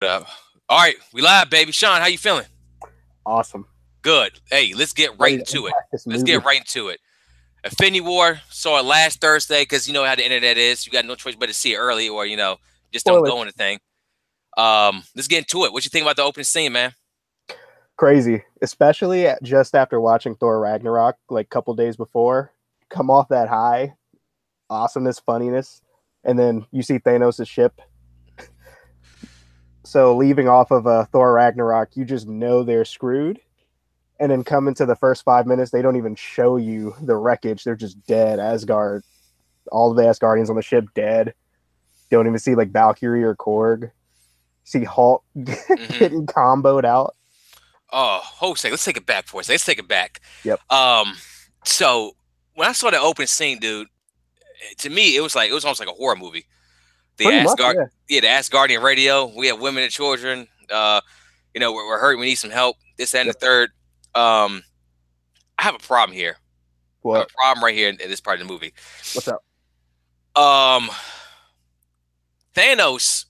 All right, we live, baby. Sean, how you feeling? Awesome. Good. Hey, let's get right Ready to into it. unpack this Let's movie. get right into it. Infinity War, saw it last Thursday because you know how the internet is. You got no choice but to see it early, or just don't Spoilers. go on the thing. Let's get into it. What you think about the opening scene, man? Crazy, especially just after watching Thor Ragnarok, like a couple days before. Come off that high, awesomeness, funniness, and then you see Thanos' ship. So leaving off of Thor Ragnarok, you just know they're screwed. And then come into the first 5 minutes, they don't even show you the wreckage. They're just dead. Asgard, all of the Asgardians on the ship dead. Don't even see like Valkyrie or Korg. See Hulk getting comboed out. Oh, hold a second. Let's take it back for a second. Let's take it back. Yep. So when I saw the opening scene, dude, to me it was almost like a horror movie. The Pretty much, Asgard, yeah. the Asgardian radio. We have women and children. We're hurt. We need some help. This, that, and Yep. the third. I have a problem here. I have What? a problem right here in this part of the movie. What's up? Thanos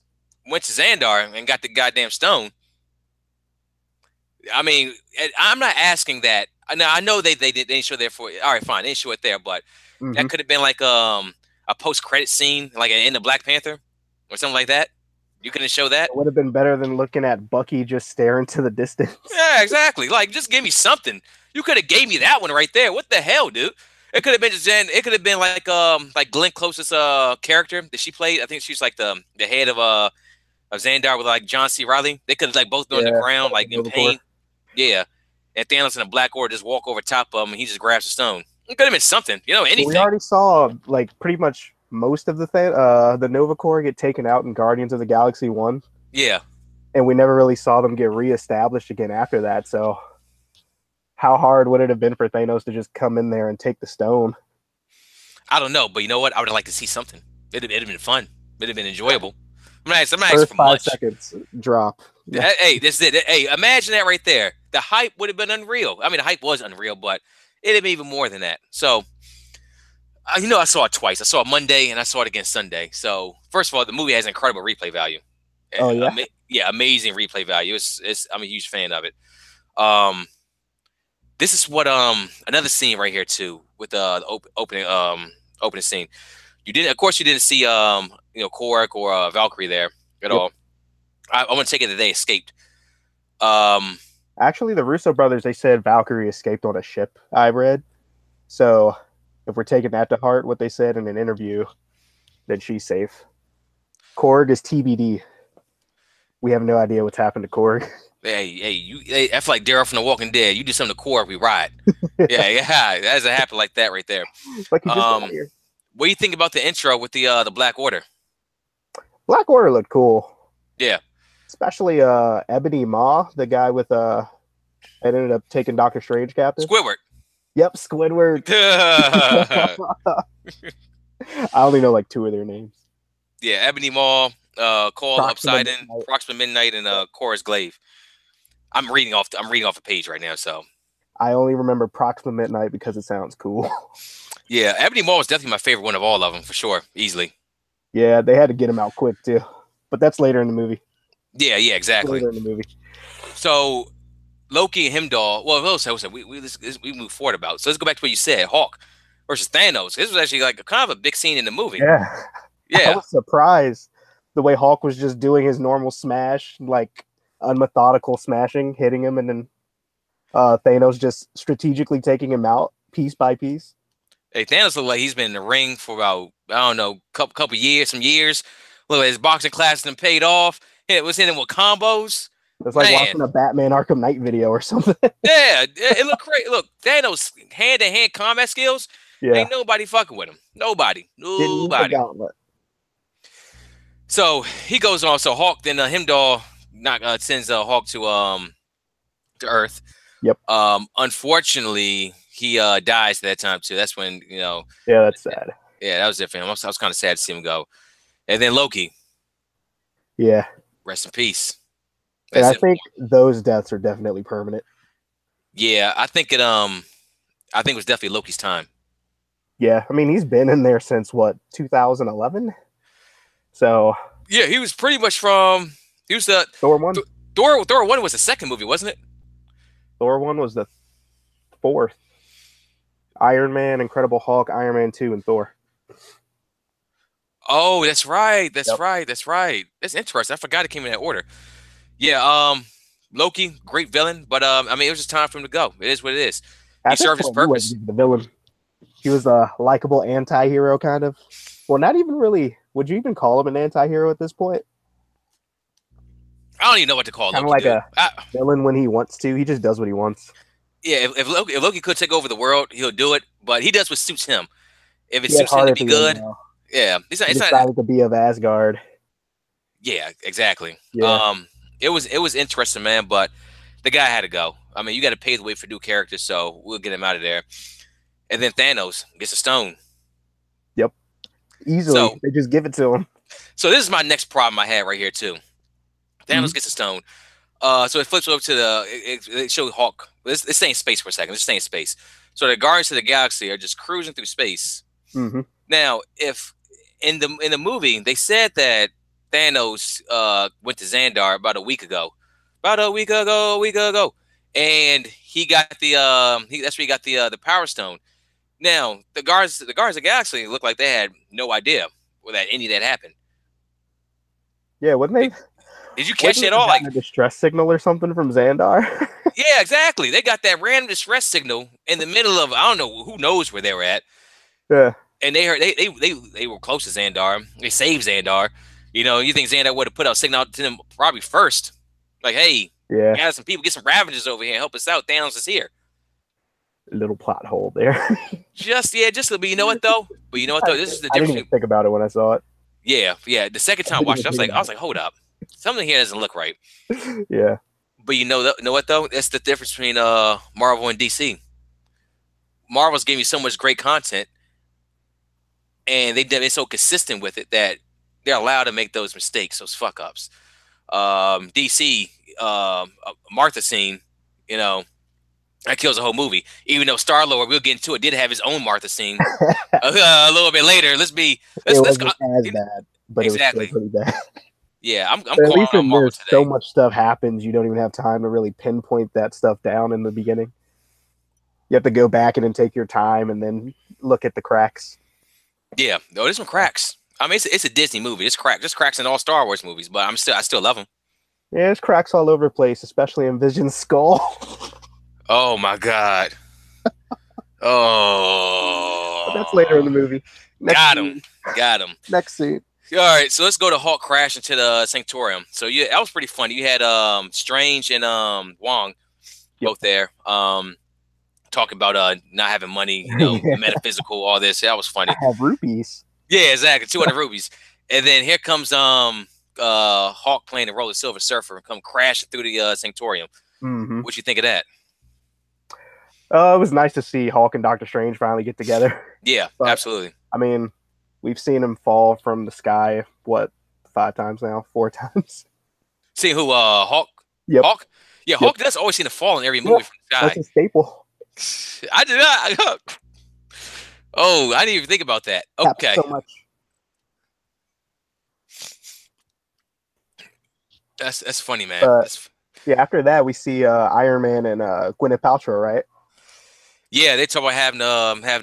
went to Xandar and got the goddamn stone. I mean, I'm not asking that. Now I know they didn't show there for. All right, fine, they didn't show it there, but that could have been like a post credit scene, like in the Black Panther or something like that. You couldn't show that. It would have been better than looking at Bucky just staring to the distance. Yeah, exactly. Like, just give me something. You could have gave me that one right there. What the hell, dude? It could have been just it could have been like Glenn Close's character that she played. I think she's like the head of Xandar with like John C. Reilly. They could have like both been on the ground, like in pain. Yeah. And Thanos in a black order just walk over top of him and he just grabs the stone. It could have been something, anything. We already saw like pretty much most of the Nova Corps get taken out in Guardians of the Galaxy 1. Yeah. And we never really saw them get reestablished again after that. So how hard would it have been for Thanos to just come in there and take the stone? I don't know, but you know what? I would have liked to see something. It'd have been fun. It'd have been enjoyable. I'm not asking First for 5 much. seconds drop. Hey, this is it. Hey, imagine that right there. The hype would have been unreal. I mean, the hype was unreal, but it'd have been even more than that. So, I saw it twice. I saw it Monday and I saw it again Sunday. So, first of all, the movie has incredible replay value. Oh yeah, yeah, amazing replay value. I'm a huge fan of it. This is what another scene right here too with the opening scene. Of course, you didn't see Korg or Valkyrie there at all. I want to take it that they escaped. Actually, the Russo brothers, they said Valkyrie escaped on a ship, I read. So if we're taking that to heart, what they said in an interview, then she's safe. Korg is TBD. We have no idea what's happened to Korg. Hey, I feel like Daryl from The Walking Dead. You do something to Korg, we ride. yeah, that doesn't happen like that right there. Like you just here. What do you think about the intro with the Black Order? Black Order looked cool. Yeah. Especially Ebony Maw, the guy with that ended up taking Doctor Strange captive. Squidward. Yep, Squidward. I only know like 2 of their names. Yeah, Ebony Maw, Call Upsiden, Proxima Midnight, and Chorus Glaive. I'm reading off a page right now, so I only remember Proxima Midnight because it sounds cool. Yeah, Ebony Maw was definitely my favorite one of all of them, for sure, easily. Yeah, they had to get him out quick too, but that's later in the movie. Yeah, exactly. Later in the movie. So Loki and Heimdall. Well, we move forward about. So let's go back to what you said: Hulk versus Thanos. This was actually like kind of a big scene in the movie. Yeah. I was surprised the way Hulk was just doing his normal smash, like unmethodical smashing, hitting him, and then Thanos just strategically taking him out piece by piece. Hey, Thanos looked like he's been in the ring for about, I don't know, couple years, some years. Look at his boxing class and paid off. It was hitting with combos. It's like watching a Batman Arkham Knight video or something. Yeah, it looked great. Look, Thanos hand-to-hand combat skills. Yeah. Ain't nobody fucking with him. Nobody. So he goes on. So Hulk, then Heimdall sends Hulk to Earth. Yep. Unfortunately, he dies at that time too. That's when Yeah, that's sad. Yeah, that was it for him. I was kind of sad to see him go. And then Loki. Yeah. Rest in peace. And I think those deaths are definitely permanent. Yeah, I think it was definitely Loki's time. Yeah, I mean he's been in there since what, 2011? So yeah, he was He was the Thor 1. Thor 1 was the second movie, wasn't it? Thor 1 was the fourth. Iron Man, Incredible Hulk, Iron Man 2, and Thor. Oh, that's right. That's Yep. right. That's right. That's interesting. I forgot it came in that order. Yeah, Loki, great villain, but I mean, it was just time for him to go. It is what it is. He At this served his point, he purpose. wasn't even the villain. He was a likable anti-hero, kind of. Well, not even really. Would you even call him an anti-hero at this point? I don't even know what to call Kind of Loki, like dude. a villain when he wants to. He just does what he wants. Yeah, if Loki could take over the world, he'll do it. But he does what suits him. If it He had suits him heart to at be the end, good, though. yeah, He it's not. decided to be of Asgard. Yeah, exactly. Yeah. It was interesting, man. But the guy had to go. I mean, you got to pay the way for new characters, so we'll get him out of there. And then Thanos gets a stone. Yep. Easily, So they just give it to him. So this is my next problem I had right here too. Thanos gets a stone. So it flips over to it shows Hawk. Let's stay in space for a second. Let's stay in space. So the Guardians of the Galaxy are just cruising through space. Now, if in the movie they said that Thanos went to Xandar about a week ago, and he got that's where he got the Power Stone. Now the guards of the Galaxy looked like they had no idea that any of that happened. Yeah, wouldn't they? Did you catch Wouldn't that all? Like a distress signal or something from Xandar? yeah, exactly. They got that random distress signal in the middle of I don't know who knows where they were at. Yeah. And they heard they were close to Xandar. They saved Xandar. You know, you think Xandar would have put out a signal to them probably first, like, "Hey, yeah, got some people, get some Ravengers over here, help us out. Thanos is here." Little plot hole there. just but you know what though? But you know what though? This is the I difference. didn't even think about it when I saw it. Yeah. The second time I watched it, I was like, hold up, something here doesn't look right. Yeah. But you know what though? That's the difference between Marvel and DC. Marvel's giving you so much great content, and they've been so consistent with it that they're allowed to make those mistakes, those fuck ups. DC, Martha scene, you know, that kills the whole movie. Even though Star-Lord, we'll get into it, did have his own Martha scene a little bit later. Let's it wasn't as bad, but exactly. It was still pretty bad. Yeah, I'm at calling least on Marvel today. So much stuff happens, you don't even have time to really pinpoint that stuff down in the beginning. You have to go back and then take your time and then look at the cracks. Yeah, no, there's some cracks. I mean, it's a Disney movie. It's cracks in all Star Wars movies, but I still love them. Yeah, there's cracks all over the place, especially in Vision's skull. Oh my god. Oh. But that's later in the movie. Got him. Next scene. All right, so let's go to Hulk crash into the Sanctorium. So yeah, that was pretty funny. You had Strange and Wong both there. Talking about not having money, you know, metaphysical, all this. That was funny. I have rupees. Yeah, exactly. 200 rupees. And then here comes Hawk playing the role of Silver Surfer and come crashing through the Sanctorium. What you think of that? It was nice to see Hulk and Doctor Strange finally get together. Yeah, but, absolutely. I mean, we've seen him fall from the sky, what, 5 times now? 4 times? See who, Hulk? Yep. Hulk? Yeah, Hulk does always seem to fall in every movie from the sky. That's a staple. I did not. Oh, I didn't even think about that. Okay. So much. That's funny, man. Yeah, after that, we see Iron Man and Gwyneth Paltrow, right? Yeah, they talk about having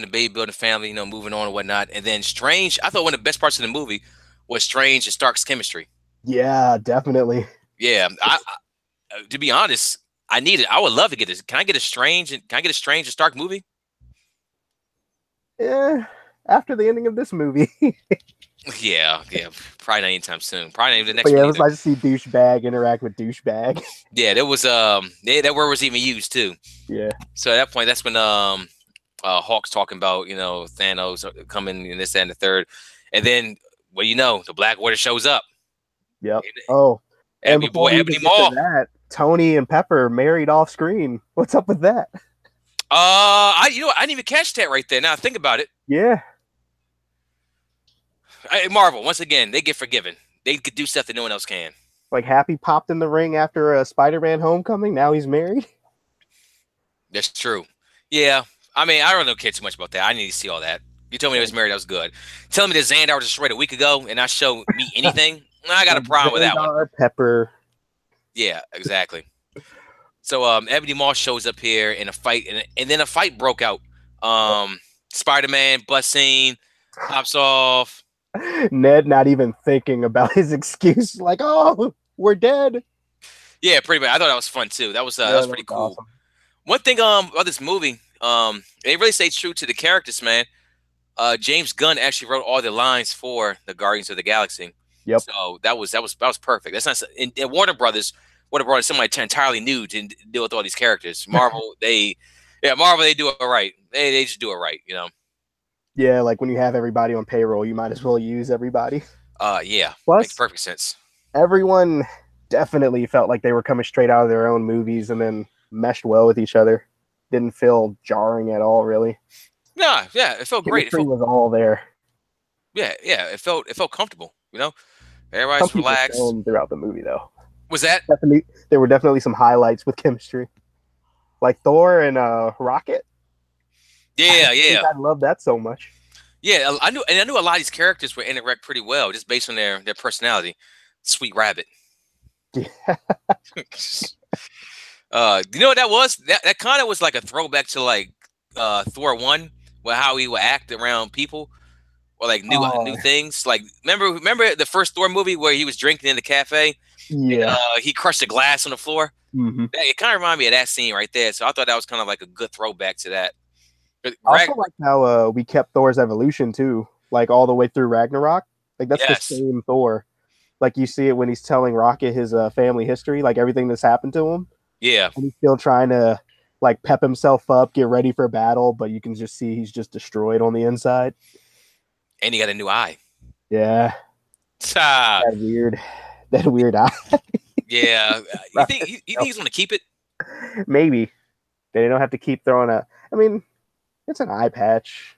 a baby, building a family, you know, moving on and whatnot. And then Strange, I thought one of the best parts of the movie was Strange and Stark's chemistry. Yeah, definitely. Yeah, I to be honest, I need it. I would love to get this. Can I get a Strange and Stark movie? Yeah, after the ending of this movie. yeah, probably not anytime soon. Probably not even the next. But yeah, it was nice to see douchebag interact with douchebag. Yeah, there was that word was even used too. Yeah. So at that point, that's when Hawk's talking about, you know, Thanos coming and this and the third, and then well, you know, the Black Widow shows up. Yep. Oh, Ebony Maw. That Tony and Pepper married off screen. What's up with that? I didn't even catch that right there. Now think about it. Yeah. Marvel, once again, they get forgiven. They could do stuff that no one else can. Like Happy popped in the ring after a Spider-Man Homecoming. Now he's married. That's true. Yeah. I mean, I don't care too much about that. I need to see all that. You told me he was married. That was good. Telling me that Xandar was destroyed a week ago and not show me anything. I got a problem with that one. Pepper, Yeah, exactly. So Ebony Maw shows up here in a fight, and then a fight broke out. Um, Spider-Man bust scene, pops off. Ned not even thinking about his excuse, like, "Oh, we're dead." Yeah, pretty much. I thought that was fun too. That Yeah, was that pretty was cool. awesome. One thing about this movie, they really stay true to the characters, man. James Gunn actually wrote all the lines for the Guardians of the Galaxy, Yep. so that was perfect. That's not in Warner Brothers would have brought in somebody entirely new to deal with all these characters. Marvel, Marvel they do it right. They just do it right, you know. Yeah, like when you have everybody on payroll, you might as well use everybody. Yeah, makes Plus, perfect sense. everyone definitely felt like they were coming straight out of their own movies and then meshed well with each other. Didn't feel jarring at all, really. Yeah, yeah, it felt great. It Chemistry felt was all there. yeah, it felt comfortable. You know, Some everybody's people relaxed. shone throughout the movie, though. Was that? Definitely, there were definitely some highlights with chemistry, like Thor and Rocket. I Yeah, didn't think yeah, I loved that so much. yeah. I knew a lot of these characters were interact pretty well, just based on their personality. Sweet Rabbit. Yeah. You know what that was? That kind of was like a throwback to like Thor 1, where how he would act around people or like Oh, new things. Like remember the first Thor movie where he was drinking in the cafe and yeah. he crushed a glass on the floor? Mm-hmm. It kind of reminded me of that scene right there. So I thought that was kind of like a good throwback to that. But I also like how we kept Thor's evolution too, like all the way through Ragnarok. Like that's the yes. same Thor. Like you see it when he's telling Rocket his family history, like everything that's happened to him, Yeah. and he's still trying to like pep himself up, get ready for battle, but you can just see he's just destroyed on the inside. And he got a new eye. Yeah, Ah, that weird, that weird eye. yeah. You think he's gonna keep it? Maybe they don't have to keep throwing a. I mean, it's an eye patch.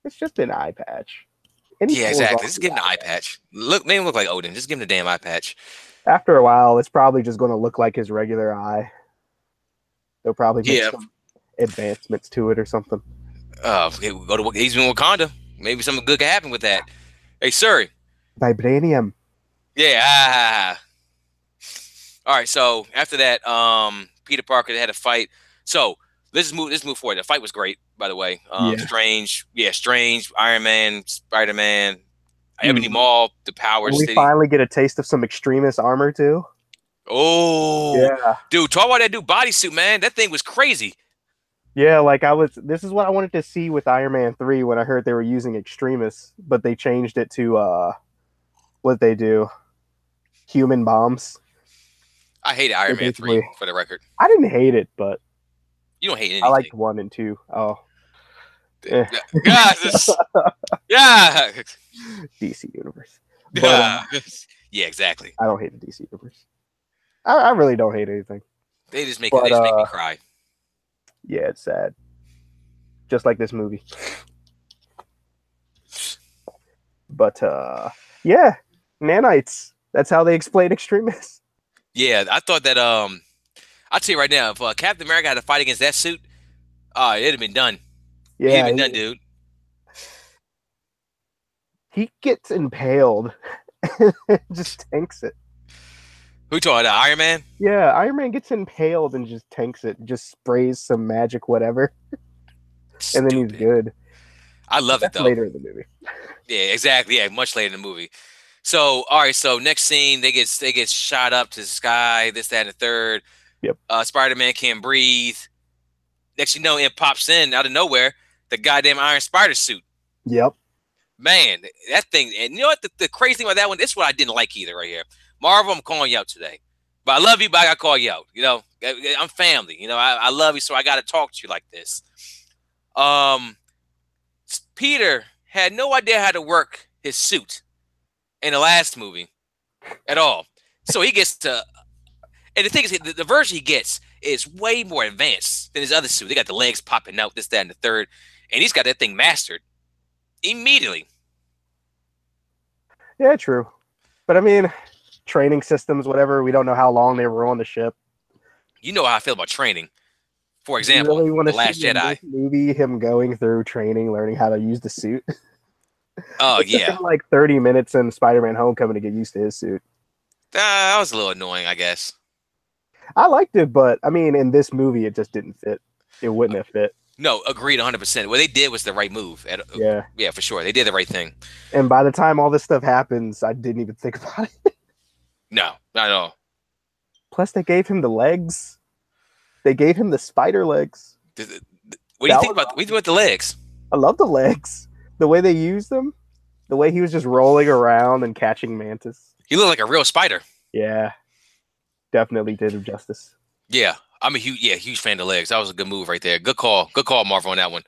It's just an eye patch. And he Yeah, pulls exactly. off Just the give him the eye eye patch. patch. Look, make him look like Odin. Just give him the damn eye patch. After a while, it's probably just going to look like his regular eye. They'll probably make Yeah. some advancements to it or something. Go to he's in Wakanda. Maybe something good could happen with that. Hey, sir. Vibranium. Yeah. All right. So after that, Peter Parker had a fight. So let's move forward. The fight was great, by the way. Yeah. Strange. Yeah, Strange. Iron Man. Spider Man. Ebony Mm-hmm. Maw. The And powers. we finally get a taste of some extremist armor too. Oh, Yeah. dude, talk about that new bodysuit, man. That thing was crazy. Yeah, like I was this is what I wanted to see with Iron Man 3 when I heard they were using extremists, but they changed it to what they do? Human bombs. I hated They Iron Man 3 basically for the record. I didn't hate it, but You don't hate I anything. liked 1 and 2. Oh. Eh. Yeah, yeah, DC universe. But yeah, yeah, exactly. I don't hate the DC universe. I really don't hate anything. They But just make me cry. yeah, it's sad. Just like this movie. But yeah, nanites. That's how they explain extremists. Yeah, I thought that I'll tell you right now, if Captain America had to fight against that suit, it'd have been done. He'd have Yeah, been done, dude. he gets impaled and just tanks it. Who told Iron Man? Yeah, Iron Man gets impaled and just tanks it, just sprays some magic whatever, and then he's Stupid. good. I But love it that's though. later in the movie. Yeah, exactly. Yeah, much later in the movie. So, all right. So next scene, they get shot up to the sky. This, that, and the third. Yep. Spider-Man can't breathe. Next, you know, it pops in out of nowhere the goddamn Iron Spider suit. Yep. Man, that thing. And you know what? The crazy thing about that one. This is what I didn't like either. Right here, Marvel. I'm calling you out today. But I love you, but I gotta call you out. You know, I'm family. You know, I love you, so I gotta talk to you like this. Um, Peter had no idea how to work his suit in the last movie at all. So he gets to, and the thing is, the version he gets is way more advanced than his other suit. They got the legs popping out, this, that, and the third, and he's got that thing mastered immediately. Yeah, true. But I mean, training systems, whatever. We don't know how long they were on the ship. You know how I feel about training. For Do you example, really want The to Last see in Jedi. this movie him going through training, learning how to use the suit? Oh It took yeah, him like 30 minutes in Spider-Man Homecoming to get used to his suit. That was a little annoying, I guess. I liked it, but I mean, in this movie, it just didn't fit. It wouldn't have fit. No, agreed 100%. What they did was the right move. Yeah. Yeah, for sure. They did the right thing. And by the time all this stuff happens, I didn't even think about it. No, not at all. Plus, they gave him the legs. They gave him the spider legs. What do you That think was about what do you think about the legs? I love the legs. The way they used them. The way he was just rolling around and catching mantis. He looked like a real spider. Yeah, definitely did him justice. Yeah, I'm a huge fan of the legs. That was a good move right there. Good call, Marvel, on that one.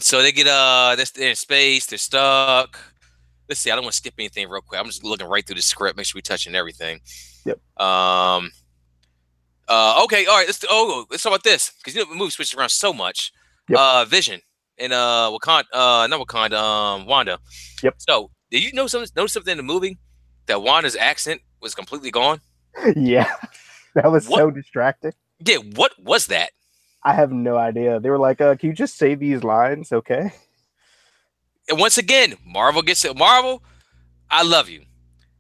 So they get they're in space. They're stuck. Let's see. I don't want to skip anything real quick. I'm just looking right through the script. Make sure we touching everything. Yep. Okay. All right. Let's talk about this because the movie switches around so much. Yep. Vision and Wakanda. Not Wakanda. Wanda. Yep. So did you notice something in the movie that Wanda's accent was completely gone? Yeah, that was What? so distracting. Yeah. What was that? I have no idea. They were like, "Can you just say these lines, okay?" And once again, Marvel gets it. Marvel, I love you,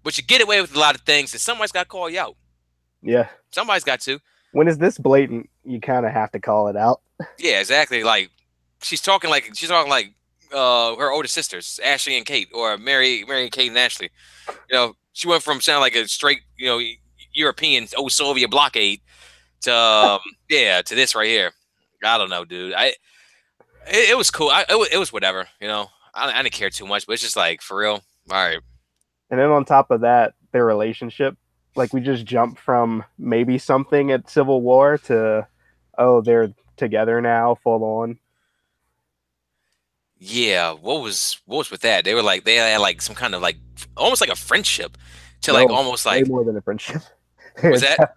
but you get away with a lot of things, and somebody's got to call you out. Yeah. Somebody's got to. When it's this blatant, you kind of have to call it out. Yeah, exactly. Like she's talking like her older sisters, Ashley and Kate, or Mary and Kate and Ashley. You know, she went from sounding like a straight, European old Soviet blockade to to this right here. I don't know, dude. It was cool. It was whatever. I didn't care too much, but it's just like for real. All right. And then on top of that, their relationship, like we just jumped from maybe something at Civil War to, oh, they're together now, full on. Yeah, what was with that? They had like some kind of like almost like a friendship to No, like almost way like more than a friendship. was that?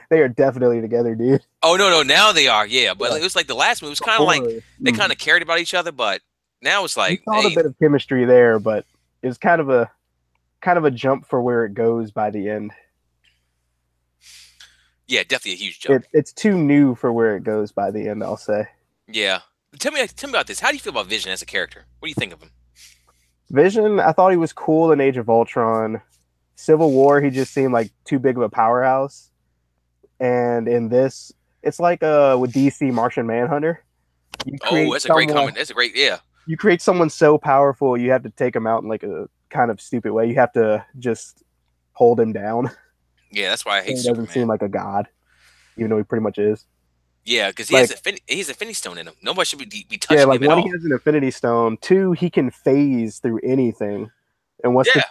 They are definitely together, dude. Oh no, now they are, yeah. But Yeah. it was like the last movie was kind of like Before, they kind of cared about each other, but now it's you like saw a bit of chemistry there, but it's kind of a jump for where it goes by the end. yeah, definitely a huge jump. It's too new for where it goes by the end, I'll say. Yeah, tell me about this. How do you feel about Vision as a character? What do you think of him? Vision, I thought he was cool in Age of Ultron. Civil War, he just seemed like too big of a powerhouse. And in this, it's like with DC Martian Manhunter. Oh, that's a great comment. That's a great, yeah. You create someone so powerful, you have to take him out in like a kind of stupid way. You have to just hold him down. Yeah, that's why I hate He Superman. doesn't seem like a god, even though he pretty much is. Yeah, because he Like, has he's Infinity Stone in him. Nobody should be touching yeah, like him at one, all. he has an Infinity Stone. Two, he can phase through anything. And Yeah,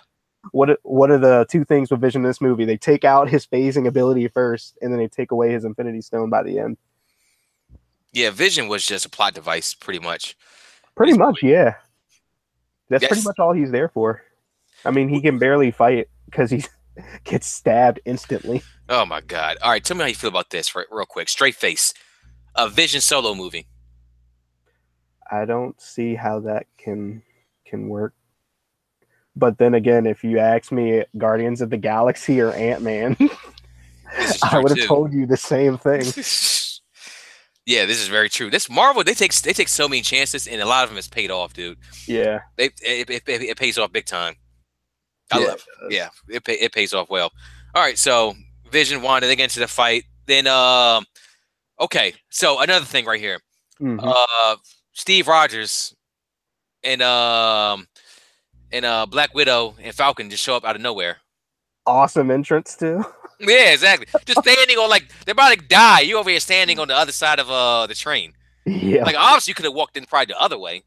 what are the two things with Vision in this movie? They take out his phasing ability first, and then they take away his Infinity Stone by the end. yeah. Vision was just a plot device, pretty much. Pretty This much, movie. yeah. That's Yes. pretty much all he's there for. I mean, he can barely fight because he gets stabbed instantly. Oh my God! All right, tell me how you feel about this, real quick. Straight face, a Vision solo movie. I don't see how that can work. But then again, if you ask me, Guardians of the Galaxy or Ant-Man, This is I true would have too. told you the same thing. Yeah, this is very true. This Marvel, they take so many chances, and a lot of them has paid off, dude. Yeah. It pays off big time. Yeah, Yeah, it pays off well. All right, so Vision, Wanda, they get into the fight. Then okay, so another thing right here. Mm-hmm. Steve Rogers and Black Widow and Falcon just show up out of nowhere. Awesome entrance too. Yeah, exactly. Just standing on like they're about to die. You over here standing on the other side of the train. Yeah. Like obviously you could have walked in probably the other way.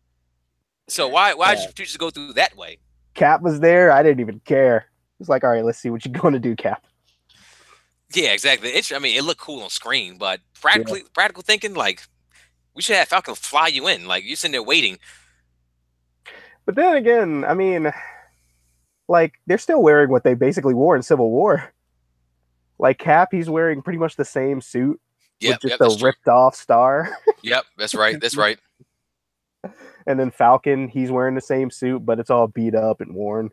So why did you just go through that way? Cap was there. I didn't even care. It's like, all right, let's see what you're going to do, Cap. Yeah, exactly. I mean, it looked cool on screen, but practical thinking, like we should have Falcon fly you in. Like you're sitting there waiting. But then again, I mean, like they're still wearing what they basically wore in Civil War. Like Cap, he's wearing pretty much the same suit with just a ripped off star. Yep, that's right. That's right. And then Falcon, he's wearing the same suit, but it's all beat up and worn.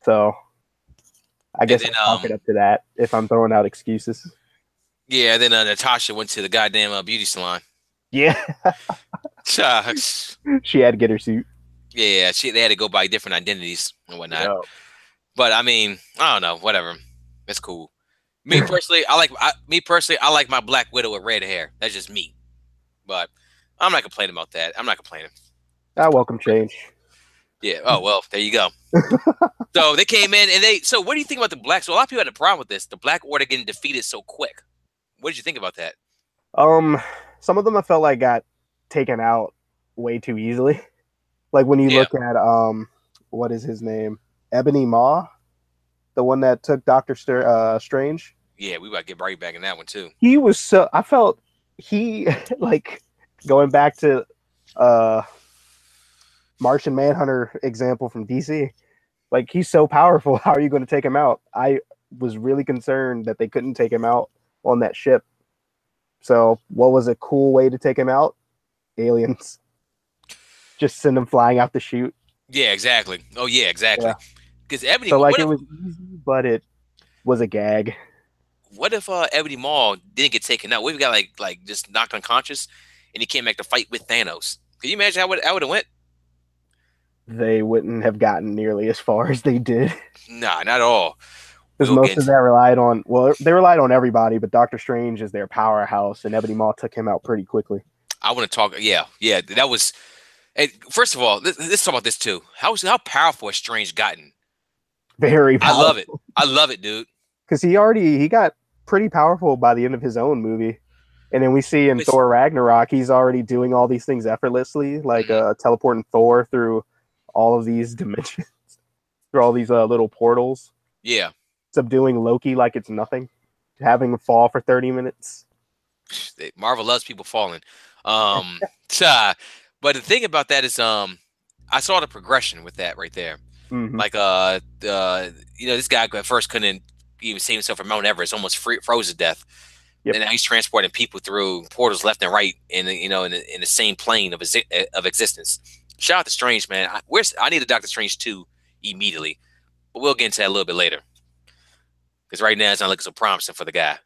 So I guess I'll chalk it up to that if I'm throwing out excuses. Yeah, then Natasha went to the goddamn beauty salon. Yeah. She had to get her suit. Yeah, they had to go by different identities and whatnot. But I mean, I don't know. Whatever. It's cool. Me personally, I like my Black Widow with red hair. That's just me. But I'm not complaining about that. I'm not complaining. It's I pretty welcome great. change. Yeah. Oh well, there you go. So they came in and they. So what do you think about the black? So a lot of people had a problem with this. The Black Order getting defeated so quick. What did you think about that? Um, some of them I felt like got taken out way too easily. Like when you Yeah. look at what is his name? Ebony Maw, the one that took Strange. Yeah, we got to get right back in that one too. He was so I felt he like going back to uh Martian Manhunter example from DC. Like he's so powerful. How are you going to take him out? I was really concerned that they couldn't take him out on that ship. So what was a cool way to take him out? Aliens. Just send him flying out the chute. Yeah, exactly. Oh yeah, exactly. Yeah. Because Ebony, So like it was easy, but it was a gag. what if Ebony Maw didn't get taken out? What if he got like just knocked unconscious and he came back to fight with Thanos? Can you imagine how would have went? They wouldn't have gotten nearly as far as they did. Nah, not at all. Because We'll most get. of that relied on, well, they relied on everybody, but Doctor Strange is their powerhouse, and Ebony Maw took him out pretty quickly. I want to talk. Yeah, yeah. That was. Hey, first of all, let's talk about this too. How powerful has Strange gotten? Very I love it. powerful. I love it, dude. Because he got pretty powerful by the end of his own movie. And then we see in It's, Thor Ragnarok, he's already doing all these things effortlessly, like mhm. teleporting Thor through all of these dimensions, through all these little portals, Yeah. subduing Loki like it's nothing, having him fall for 30 minutes. Marvel loves people falling. Um, but the thing about that is, I saw the progression with that right there. Mm-hmm. Like, this guy at first couldn't even save himself from Mount Everest, almost froze to death, Yep. and now he's transporting people through portals left and right in the same plane of existence. Shout out to Strange, man. I need a Doctor Strange 2 immediately, but we'll get into that a little bit later because right now it's not looking so promising for the guy.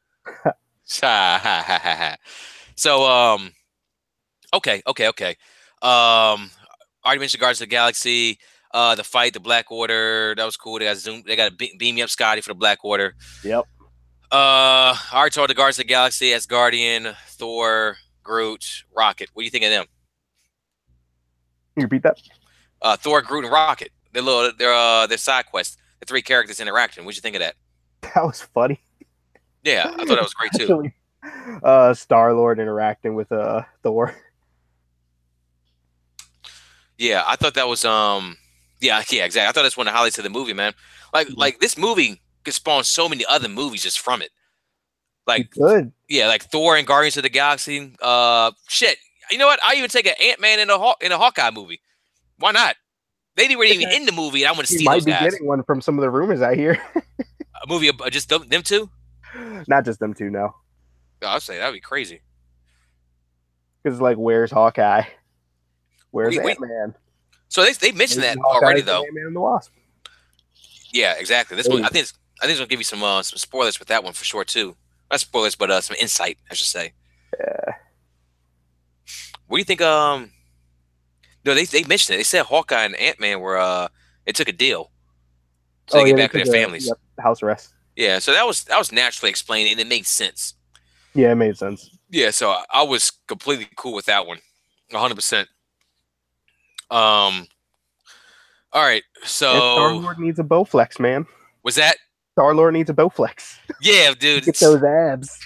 So, okay. Already mentioned Guardians of the Galaxy. The fight, the Black Order, that was cool. They got zoom. They got to beam me up, Scotty, for the Black Order. Yep. I already told the Guardians of the Galaxy as Guardian, Thor, Groot, Rocket. What do you think of them? Can you repeat that? Thor, Groot, and Rocket. Their side quest. The three characters interacting. What'd you think of that? That was funny. Yeah, I thought that was great too. Actually, Star Lord interacting with Thor. Yeah, I thought that was yeah, exactly. I thought that's one of the highlights of the movie, man. Like this movie could spawn so many other movies just from it. Like Good. yeah, like Thor and Guardians of the Galaxy. Shit. You know what? I even take an Ant-Man in a Hawkeye movie. Why not? They weren't even in the movie, and I want to You see those might be guys. getting one from some of the rumors I hear. A movie of just them two? Not just them two, no. Oh, I'd say that'd be crazy. Because like, where's Hawkeye? Where's Wait. Ant Man? So they mentioned Maybe that already, Hawkeye's though. Ant Man and the Wasp. Yeah, exactly. This one, Maybe. I think it's gonna give you some spoilers with that one for sure too. Not spoilers, but some insight, I should say. Yeah. What do you think? No, they mentioned it. They said Hawkeye and Ant Man were they took a deal so Oh they yeah, get they back to took their a families. yep, house arrest. Yeah, so that was naturally explained and it made sense. Yeah, it made sense. Yeah, so I was completely cool with that one, 100%. Um, all right, And Star so Lord needs a Bowflex, man. was that? Star Lord needs a Bowflex. Yeah, dude. Get those abs.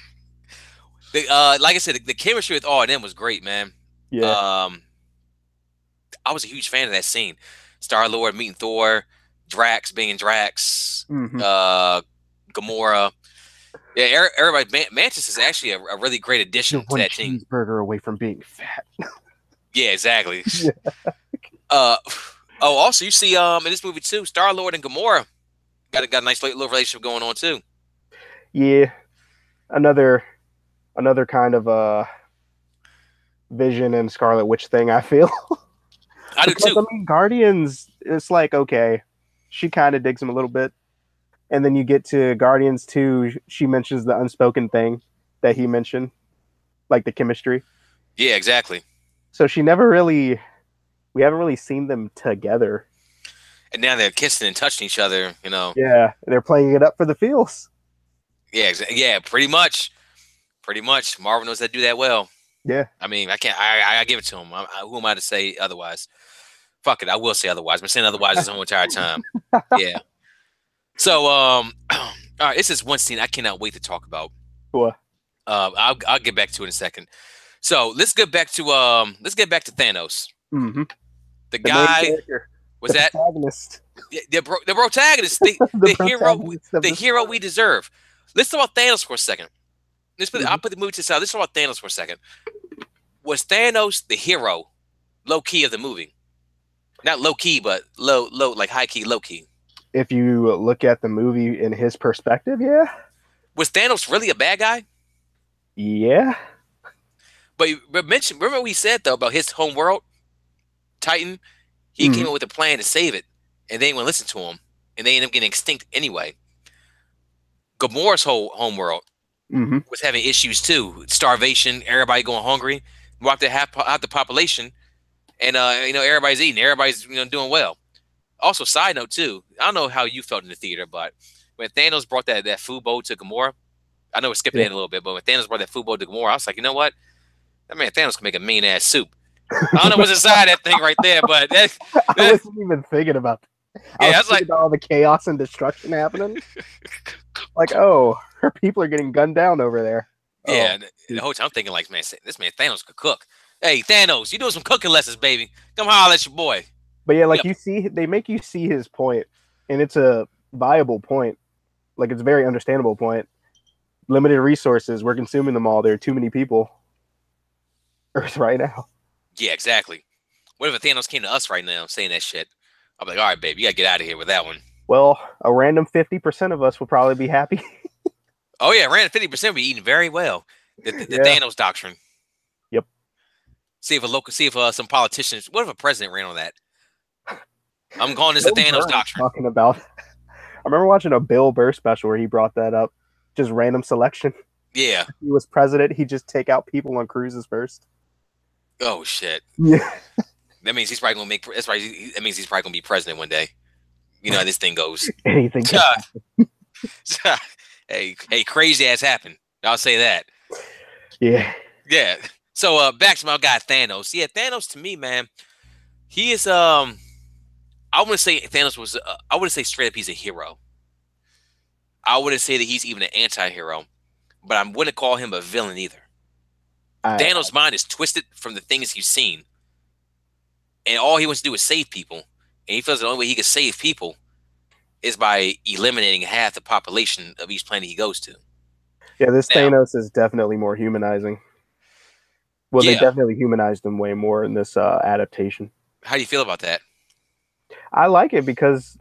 Like I said, the chemistry with all of them was great, man. Yeah. Um, I was a huge fan of that scene. Star Lord meeting Thor, Drax being Drax, Mm-hmm. Gamora. Yeah, everybody. Mantis is actually a really great You're addition to one that team. cheeseburger away from being fat. Yeah, exactly. Yeah. Uh, oh, also you see in this movie too, Star Lord and Gamora got a nice little relationship going on too. Yeah. Another kind of Vision and Scarlet Witch thing, I feel. I do Because too. I mean Guardians, it's like, okay, she kind of digs him a little bit. And then you get to Guardians 2, she mentions the unspoken thing that he mentioned, like the chemistry. Yeah, exactly. So we haven't really seen them together. And now they're kissing and touching each other. Yeah, they're playing it up for the feels. Yeah, yeah, pretty much. Pretty much. Marvel knows how to do that well. Yeah. I mean, I can't. I give it to him. Who am I to say otherwise? Fuck it. I will say otherwise. I've been saying otherwise this whole entire time. Yeah. So, all right. This is one scene I cannot wait to talk about. What? I'll get back to it in a second. So let's get back to Thanos. Mm-hmm. The The main guy character, was the that protagonist, the protagonist, the hero, protagonist of the the hero story. we deserve. Let's talk about Thanos for a second. Mm-hmm. I'll put the movie to the side. Let's talk about Thanos for a second. Was Thanos the hero, low key of the movie? Not low key, but low, like high key, low key. If you look at the movie in his perspective, yeah, Was Thanos really a bad guy? yeah. But remember what he said though about his home world, Titan. He Mm-hmm. came up with a plan to save it, and they didn't want to listen to him, and they ended up getting extinct anyway. Gamora's whole home world Mm-hmm. was having issues too, starvation, everybody going hungry, wiped out the population, and everybody's eating, everybody's doing well. Also, side note too, I don't know how you felt in the theater, but when Thanos brought that food bowl to Gamora, I know we're skipping Yeah. in a little bit, but when Thanos brought that food bowl to Gamora, I was like, you know what? That man Thanos can make a mean ass soup. I don't know what's inside that thing right there, but I wasn't even thinking about that. I yeah, was thinking about all the chaos and destruction happening. Like, oh, her people are getting gunned down over there. yeah. Oh, The whole time I'm thinking like, man, this man Thanos could cook. Hey, Thanos, you doing some cooking lessons, baby? Come holler at your boy. but yeah, like Yeah, you see, they make you see his point, and it's a viable point. Like it's a very understandable point. Limited resources, we're consuming them all. There are too many people. Earth right now. yeah, exactly. What if Thanos came to us right now saying that shit? I'm like, all right, babe, you gotta get out of here with that one. Well, a random 50% of us will probably be happy. Oh yeah, ran 50% be eating very well. The Yeah. Thanos doctrine. Yep. See if some politicians. What if a president ran on that? I'm calling this the Bill Thanos Burr was doctrine. talking about. I remember watching a Bill Burr special where he brought that up. Just random selection. Yeah. If he was president, he'd just take out people on cruises first. Oh shit. Yeah. That means he's probably gonna make. That's right. That means he's probably gonna be president one day. You know how this thing goes. Anything. hey, crazy ass happened. I'll say that. Yeah. Yeah. So back to my guy Thanos. Yeah, Thanos to me, man, he is I wouldn't say Thanos was I wouldn't say straight up he's a hero. I wouldn't say that he's even an anti-hero, but I wouldn't call him a villain either. Thanos' mind is twisted from the things he's seen. And all he wants to do is save people. And he feels the only way he can save people is by eliminating half the population of each planet he goes to. Yeah, this Now, Thanos is definitely more humanizing. Well, they yeah. definitely humanized him way more in this adaptation. How do you feel about that? I like it because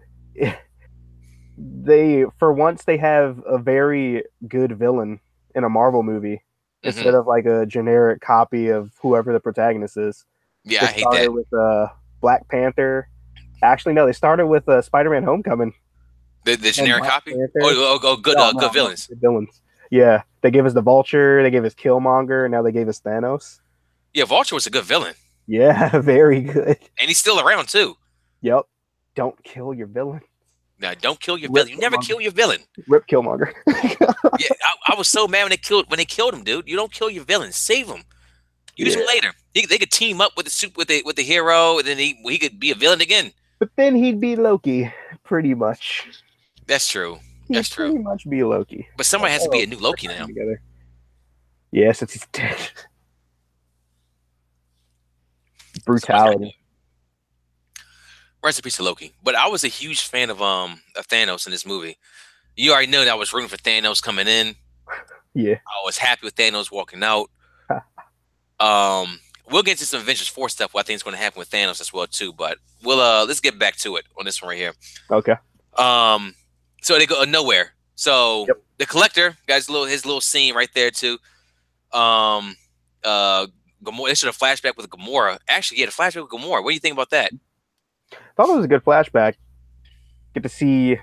they, for once, they have a very good villain in a Marvel movie instead of like a generic copy of whoever the protagonist is. Yeah, They I hate that. started with Black Panther. Actually, no, they started with Spider-Man: Homecoming. The generic Black copy? Panther. Good No, good villains. good villains. Yeah, they gave us the Vulture, they gave us Killmonger, and now they gave us Thanos. Yeah, Vulture was a good villain. Yeah, very good. And he's still around too. Yep. Don't kill your villain. Now, don't kill your Rip villain. You never Killmonger. kill your villain. Rip Killmonger. Yeah, I was so mad when they killed him, dude. You don't kill your villain. Save him. Use him later. They could team up with the hero, and then he could be a villain again. But then he'd be Loki, pretty much. That's true. That's He'd true. pretty much be Loki. But somebody has to be a new Loki now. Together. Yeah, since he's dead. Brutality. Rest in peace to Loki. But I was a huge fan of Thanos in this movie. You already know that I was rooting for Thanos coming in. Yeah. I was happy with Thanos walking out. We'll get to some Avengers 4 stuff. What I think is going to happen with Thanos as well too. But we'll let's get back to it on this one right here. Okay. So they go nowhere. So Yep. the Collector got his little scene right there too. Gamora. They should have flashback with Gamora. Actually, yeah, the flashback with Gamora. What do you think about that? Thought it was a good flashback. Get to see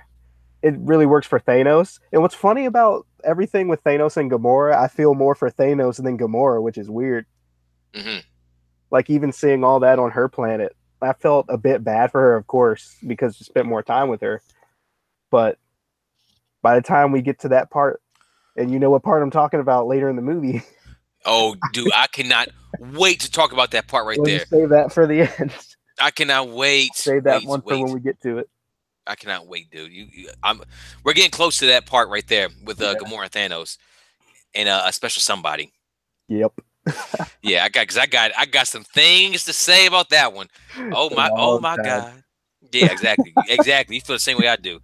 it really works for Thanos. And what's funny about everything with Thanos and Gamora, I feel more for Thanos than Gamora, which is weird. Mm-hmm. Like even seeing all that on her planet, I felt a bit bad for her, of course, because I spent more time with her. But by the time we get to that part, and you know what part I'm talking about later in the movie, Oh, dude, I cannot wait to talk about that part right we'll there. just save that for the end. I cannot wait, Save that wait, one for when wait. we get to it. I cannot wait, dude. We're getting close to that part right there with Yeah. Gamora and Thanos and a special somebody. Yep. Yeah, I got some things to say about that one. Oh Long my time. God. Yeah, exactly, exactly. You feel the same way I do.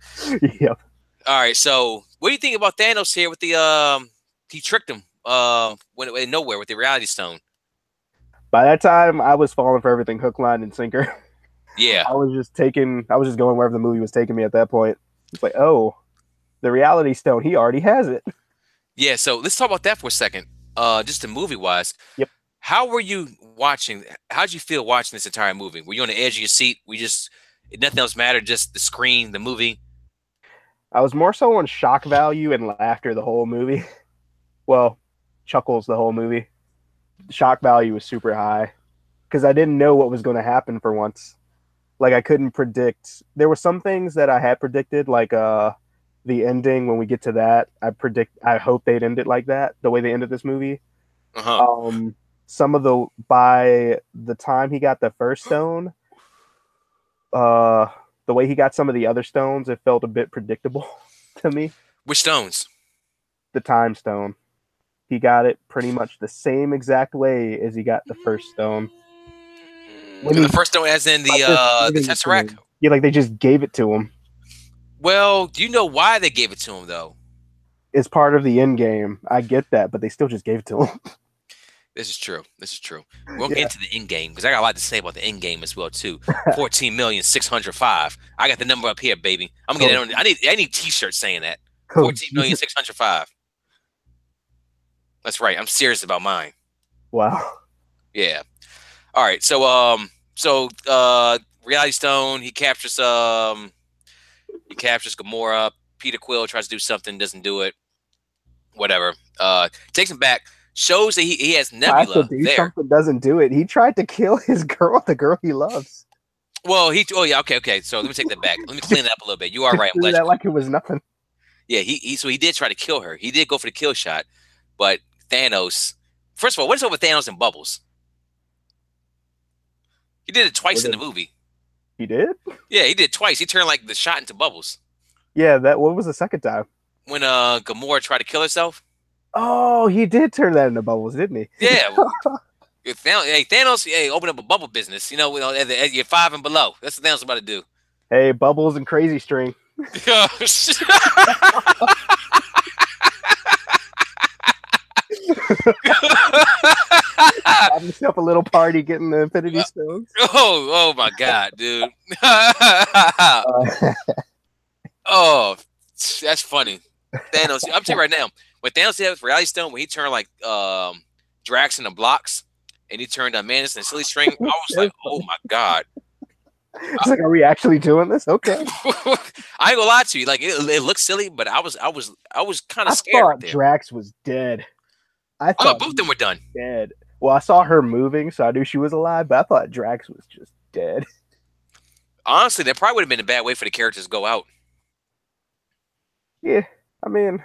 Yep. All right, so what do you think about Thanos here with the he tricked him when nowhere with the reality stone? By that time, I was falling for everything hook, line, and sinker. Yeah. I was just going wherever the movie was taking me at that point. It's like, oh, the reality stone, he already has it. Yeah, so let's talk about that for a second. Just the movie wise. Yep. How were you watching? How'd you feel watching this entire movie? Were you on the edge of your seat? We just nothing else mattered, just the screen, the movie. I was more so on shock value and laughter the whole movie. Well, chuckles the whole movie. Shock value was super high because I didn't know what was going to happen for once. Like I couldn't predict. There were some things that I had predicted, like the ending when we get to that. I hope they'd end it like that, the way they ended this movie. Uh-huh. Um some of the by the time he got the first stone, uh the way he got some of the other stones, it felt a bit predictable to me. Which stones? The time stone. He got it pretty much the same exact way as he got the first stone. When The he first stone, as in like just the giving it to Tesseract. him. Yeah, like they just gave it to him. Well, do you know why they gave it to him though? It's part of the end game. I get that, but they still just gave it to him. This is true. This is true. We'll get Yeah. into the end game because I got a lot to say about the end game as well too. 14,605,000. I got the number up here, baby. I'm gonna get it on. I need T-shirts saying that. Oh, 14,605,000. That's right. I'm serious about mine. wow. Yeah. All right. So Reality Stone, he captures Gamora. Peter Quill tries to do something, doesn't do it. Whatever. Takes him back. Shows that he has Tries to Nebula do there. something, doesn't do it. He tried to kill his girl, the girl he loves. Well, oh yeah, okay. So let me take that back. Let me clean it up a little bit. You are right. I'm Do glad that you. like it was nothing. Yeah, he did try to kill her. He did go for the kill shot, but Thanos. First of all, what is up with Thanos and Bubbles? He did it twice in the movie. He did? Yeah, he did it twice. He turned like the shot into Bubbles Yeah, that what was the second time? when Gamora tried to kill herself. Oh, he did turn that into bubbles, didn't he? Yeah, Thanos, open up a bubble business. At your 5 and below. That's what Thanos is about to do. Hey, bubbles and crazy string. Have yourself a little party getting the Infinity Stones. Oh my God, dude. Oh, that's funny. Thanos, I'm telling you right now, when Thanos did with Reality Stone, when he turned like Drax into blocks and he turned Mantis and Silly String, I was like, oh my God. It's like, are we actually doing this? Okay. I ain't gonna lie to you, like it looks silly, but I was kind I of scared. thought Drax was dead. I thought both of them were done. Dead. Well, I saw her moving, so I knew she was alive, but I thought Drax was just dead. Honestly, that probably would have been a bad way for the characters to go out. Yeah, I mean,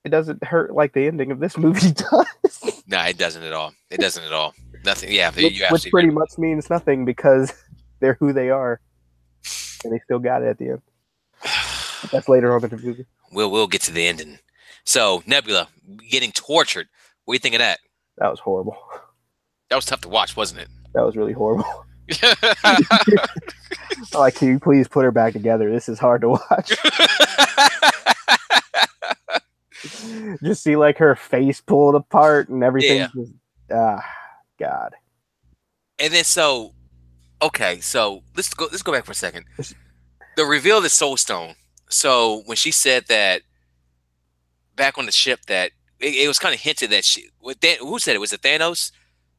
it doesn't hurt like the ending of this movie does. Nah, it doesn't at all. It doesn't at all. Nothing. Yeah, Which pretty much means nothing because they're who they are, and they still got it at the end. But that's later on in the movie. We'll get to the ending. So Nebula getting tortured. What do you think of that? That was horrible. That was tough to watch, wasn't it? That was really horrible. Like, can you please put her back together? This is hard to watch. Just see like her face pulled apart and everything. Yeah. Just, God. And then okay, so let's go back for a second. The reveal of the Soul Stone. So when she said that back on the ship, that it was kind of hinted that who said it? Was it Thanos?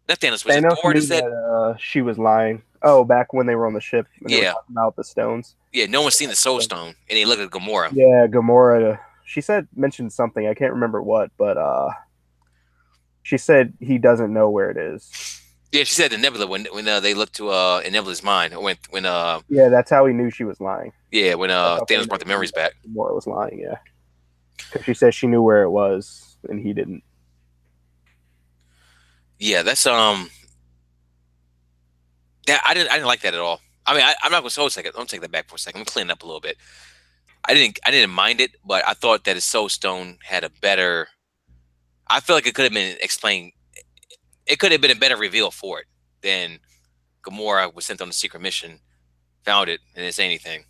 Not Thanos. Was Thanos it Thor knew that said that she was lying. Oh, back when they were on the ship. When they were talking about the stones. Yeah, no one's seen the Soul Stone, and they look at Gamora. Yeah, Gamora. She mentioned something. I can't remember what, but she said he doesn't know where it is. Yeah, she said the Nebula when they looked to in Nebula's mind when Yeah, that's how he knew she was lying. yeah when That's how Thanos brought Thanos the knew memories that back. Gamora was lying. Yeah, because she said she knew where it was and he didn't. Yeah, that's yeah, I didn't like that at all. I mean, I'm not gonna hold a second. Don't take that back for a second. I'm cleaning up a little bit. I didn't mind it, but I thought that his Soul Stone had a better. I feel like it could have been explained. It could have been a better reveal for it than Gamora was sent on a secret mission, found it, and didn't say anything.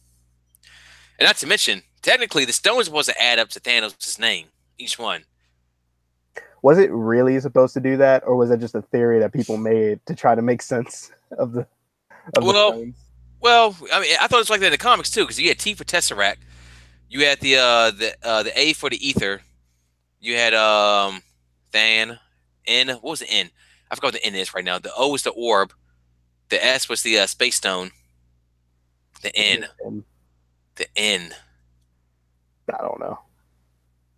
And not to mention, technically, the stone is supposed to add up to Thanos' name, each one. Was it really supposed to do that, or was it just a theory that people made to try to make sense of the Well, stones? I mean, I thought it was like that in the comics too, because you had T for Tesseract, you had the A for the Ether, you had Than, N. What was the N? I forgot what the N is right now. The O was the orb, the S was the space stone, the N, And the N, I don't know.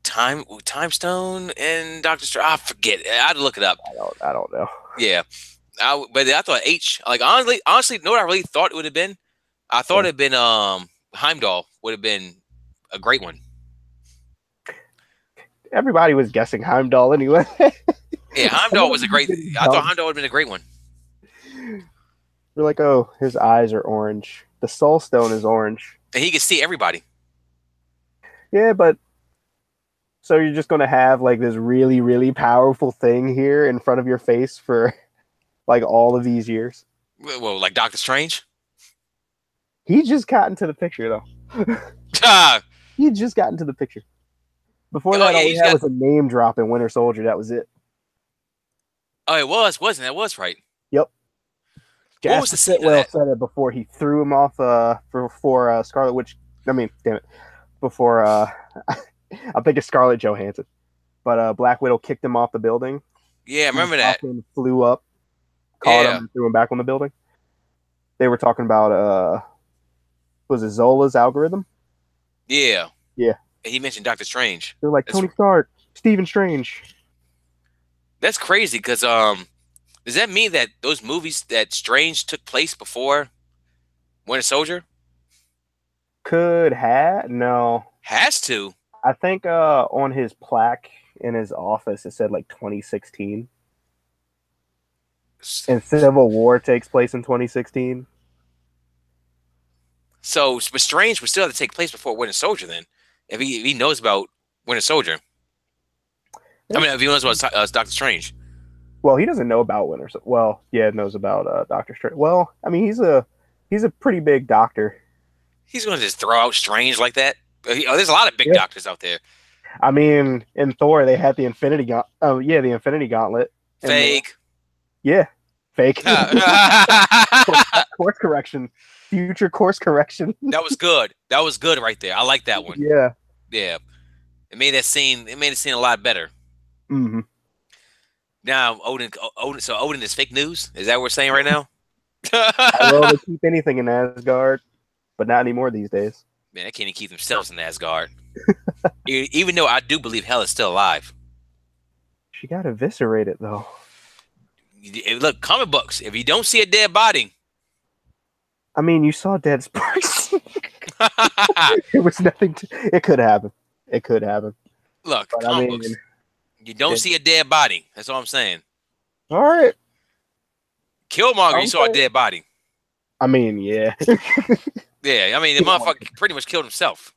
time stone, and Doctor Strange. I forget. I had to look it up. I don't know. Yeah, but I thought H. Like honestly, know what I really thought it would have been? I thought Yeah. it'd been Heimdall would have been a great one. Everybody was guessing Heimdall anyway. Yeah, Some Heimdall of was a them were great. getting I thought dumb. Heimdall would have been a great one. They're like, oh, his eyes are orange. The Soul Stone is orange. And he could see everybody. Yeah, but so you're just gonna have like this really, really powerful thing here in front of your face for like all of these years. Well, like Doctor Strange. He just got into the picture though. Ah, He just got into the picture. Before oh that, yeah, all we he's had got. was a name drop in Winter Soldier. That was it. Oh, it was, wasn't it? That was right. Yep. What was the Jasper scene of Sitwell that? said it before he threw him off for Scarlet Witch. I mean, damn it, before I'm thinking Scarlett Johansson, but Black Widow kicked him off the building. Yeah, I He remember that. Falcon flew up, caught him, Yeah, and threw him back on the building. They were talking about was it Zola's algorithm? yeah. Yeah, And he mentioned Doctor Strange. they're like That's Tony Stark, Stephen Strange. that's crazy because does that mean that those movies that Strange took place before Winter Soldier Could have no. has to? I think on his plaque in his office it said like 2016, and Civil War takes place in 2016. So, but Strange would still have to take place before Winter Soldier. Then, if he knows about Winter Soldier, I mean, if he knows about Doctor Strange, Well, he doesn't know about Winter. Well, yeah, knows about Doctor Strange. Well, I mean, he's a pretty big doctor. he's going to just throw out Strange like that. There's a lot of big Yeah. doctors out there. I mean, in Thor they had the Infinity Gauntlet. Oh yeah, the Infinity Gauntlet. And Fake. yeah, fake. That Course correction. Future course correction. was good. That was good right there. I like that one. Yeah. Yeah, it made that scene. It made the scene a lot better. Hmm. Now Odin. So Odin is fake news. Is that what we're saying right now? Well, they keep anything in Asgard, but not anymore these days. Man, they can't even keep themselves in Asgard. Even though I do believe Hell is still alive. She got eviscerated though. Look, comic books. If you don't see a dead body, I mean, you saw dead sparks. It was nothing. It could happen. It could happen. look, But I comic mean, books. You don't yeah. see a dead body. That's all I'm saying. All right. Killmonger, you saw a Okay. dead body. I mean, yeah. Yeah, I mean the motherfucker pretty much killed himself.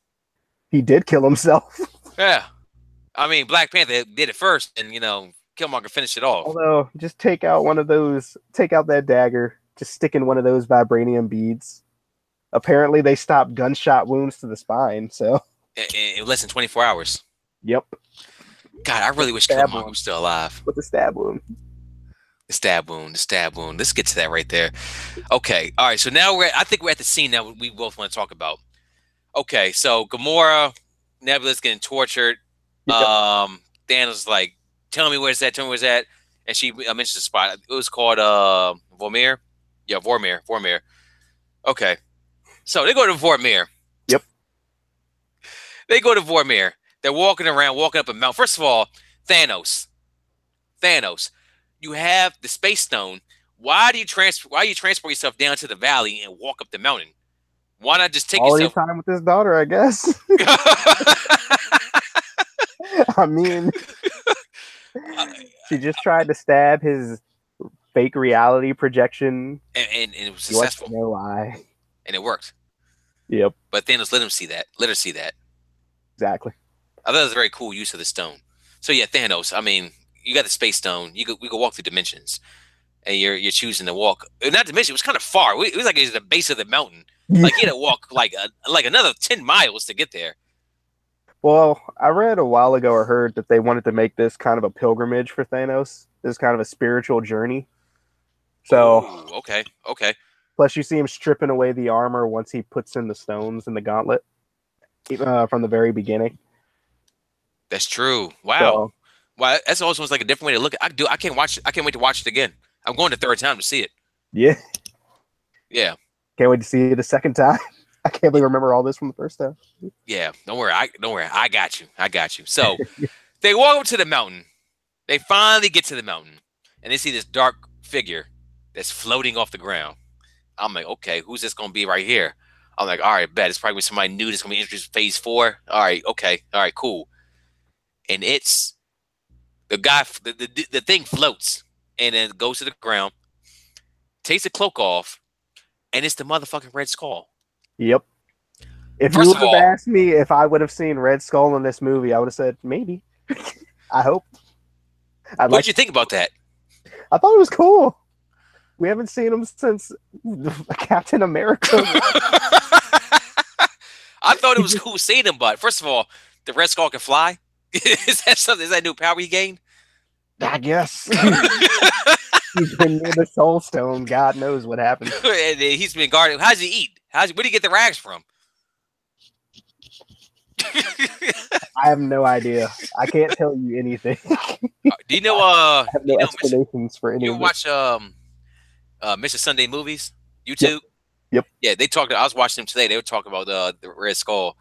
He did kill himself. Yeah, I mean Black Panther did it first, and Killmonger finished it off. Although, just take out one of those, take out that dagger, just stick in one of those vibranium beads. Apparently, they stop gunshot wounds to the spine. So, In less than 24 hours. yep, God, I really wish Stab Killmonger wound. was still alive. with the stab wound. The stab wound, the stab wound. Let's get to that right there. Okay, all right. So now I think we're at the scene now we both want to talk about. Okay, so Gamora, Nebula's getting tortured. Yep. Thanos is like, tell me where's that, tell me where's that. And she mentions the spot. It was called Vormir. Yeah, Vormir. Okay. So they go to Vormir. Yep. They go to Vormir. They're walking around, walking up a mountain. First of all, Thanos. You have the Space Stone. Why do you transport yourself down to the valley and walk up the mountain? Why not just take Quality yourself? time with his daughter, I guess. I mean, she just tried to stab his fake reality projection. And it was He wants to successful, know why. and it worked. Yep, But Thanos let him see that. Let her see that. exactly. I thought it was a very cool use of the stone. So yeah, Thanos. I mean, you got the space stone. We could walk through dimensions, and you're choosing to walk. Not to mention, it was kind of far. It was like at the base of the mountain. Yeah. Like you had to walk like another 10 miles to get there. Well, I read a while ago or heard that they wanted to make this kind of a pilgrimage for Thanos. This kind of a spiritual journey. So, Oh, okay, okay. plus you see him stripping away the armor once he puts in the stones in the gauntlet from the very beginning. That's true. Wow. So, Wow, that's also like a different way to look at. I can't watch. I can't wait to watch it again. I'm going the third time to see it. yeah, Yeah, can't wait to see it a second time. I can't believe I remember all this from the first time. yeah. Don't worry. Don't worry. I got you. I got you. So they walk up to the mountain. They finally get to the mountain, and they see this dark figure that's floating off the ground. I'm like, okay, who's this gonna be right here? I'm like, all right, bet it's probably somebody new that's gonna be introduced in phase 4. All right, okay, all right, cool. And it's the guy. The thing floats and then goes to the ground, takes the cloak off, and it's the motherfucking Red Skull. Yep. If you First of would have all, asked me if I would have seen Red Skull in this movie, I would have said maybe. I hope. what'd you think about that? I thought it was cool. We haven't seen him since Captain America. I thought it was cool seeing him, but first of all, the Red Skull can fly. Is that something? Is that new power he gained? I guess. He's been near the Soul Stone. God knows what happened. And he's been guarded. How does he eat? Where do he get the rags from? I have no idea. I can't tell you anything. Do you know? I have no you know, explanations for any you of watch Mr. Sunday Movies? YouTube? Yep. Yeah, they talked. I was watching them today. They were talking about the Red Skull,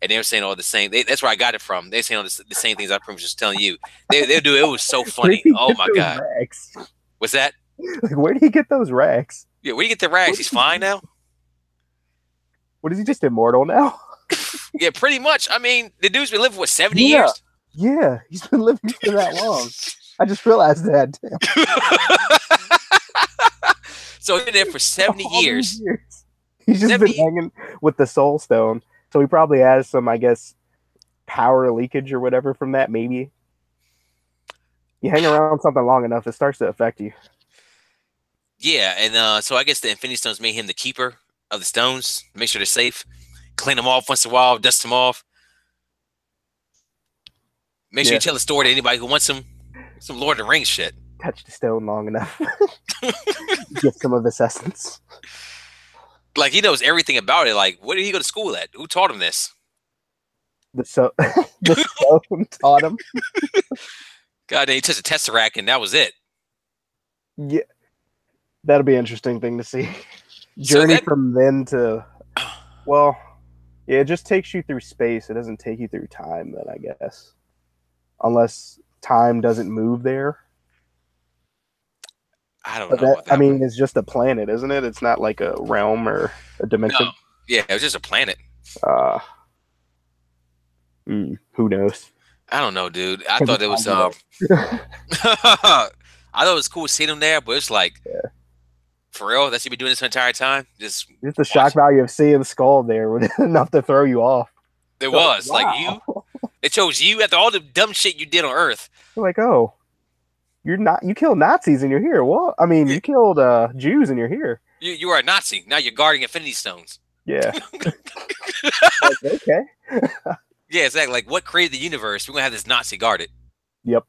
and they were saying all the same. That's where I got it from. They're saying all the same things I was just telling you. They do. It was so funny. Oh my god. Rags? What's that? Like, where did he get those rags? Yeah, where do you get the rags? He's flying now. What is he, just immortal now? Yeah, pretty much. I mean, the dude's been living for 70 Yeah. years. Yeah, he's been living for that long. I just realized that. So he's been there for 70 All these years. He's just 70 been hanging with the Soul Stone. So he probably has some, I guess, power leakage or whatever from that, maybe. You hang around something long enough, it starts to affect you. Yeah, and so I guess the Infinity Stones made him the keeper of the stones. Make sure they're safe. Clean them off once in a while. Dust them off. Make sure you tell the story to anybody who wants some Lord of the Rings shit. Touch the stone long enough. Get some of its essence. Like he knows everything about it. Like, where did he go to school at? Who taught him this? The stone taught him. God, then he touched a tesseract and that was it. Yeah, that'll be an interesting thing to see. Journey from then to, well, yeah, it just takes you through space. It doesn't take you through time, then I guess, unless time doesn't move there. I don't know. I mean, it's just a planet, isn't it? It's not like a realm or a dimension. No. Yeah, it was just a planet. Who knows? I don't know, dude. I thought it was I thought it was cool seeing him there, but it's like, for real, that's you been doing this the entire time. Just the shock value of seeing the skull there was enough to throw you off. It was like you. It chose you after all the dumb shit you did on Earth. You're like, oh, you killed Nazis and you're here. What? I mean, you killed Jews and you're here. You are a Nazi. Now you're guarding Infinity Stones. Yeah. Like, okay. Yeah, exactly. Like, what created the universe? We're gonna have this Nazi guarded. Yep.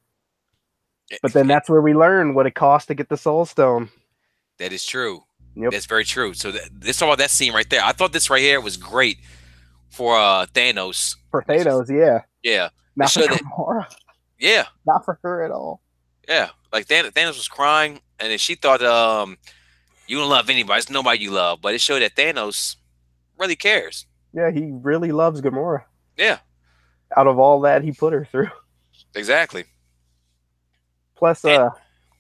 But then that's where we learn what it costs to get the Soul Stone. That is true. Yep. That's very true. So let's talk about that scene right there. I thought this right here was great for Thanos. For Thanos, yeah. Yeah. Not for Gamora. Yeah. Not for her at all. Yeah. Like Thanos was crying, and then she thought, you don't love anybody. It's nobody you love. But it showed that Thanos really cares. Yeah, he really loves Gamora. Yeah. Out of all that he put her through. Exactly. Plus,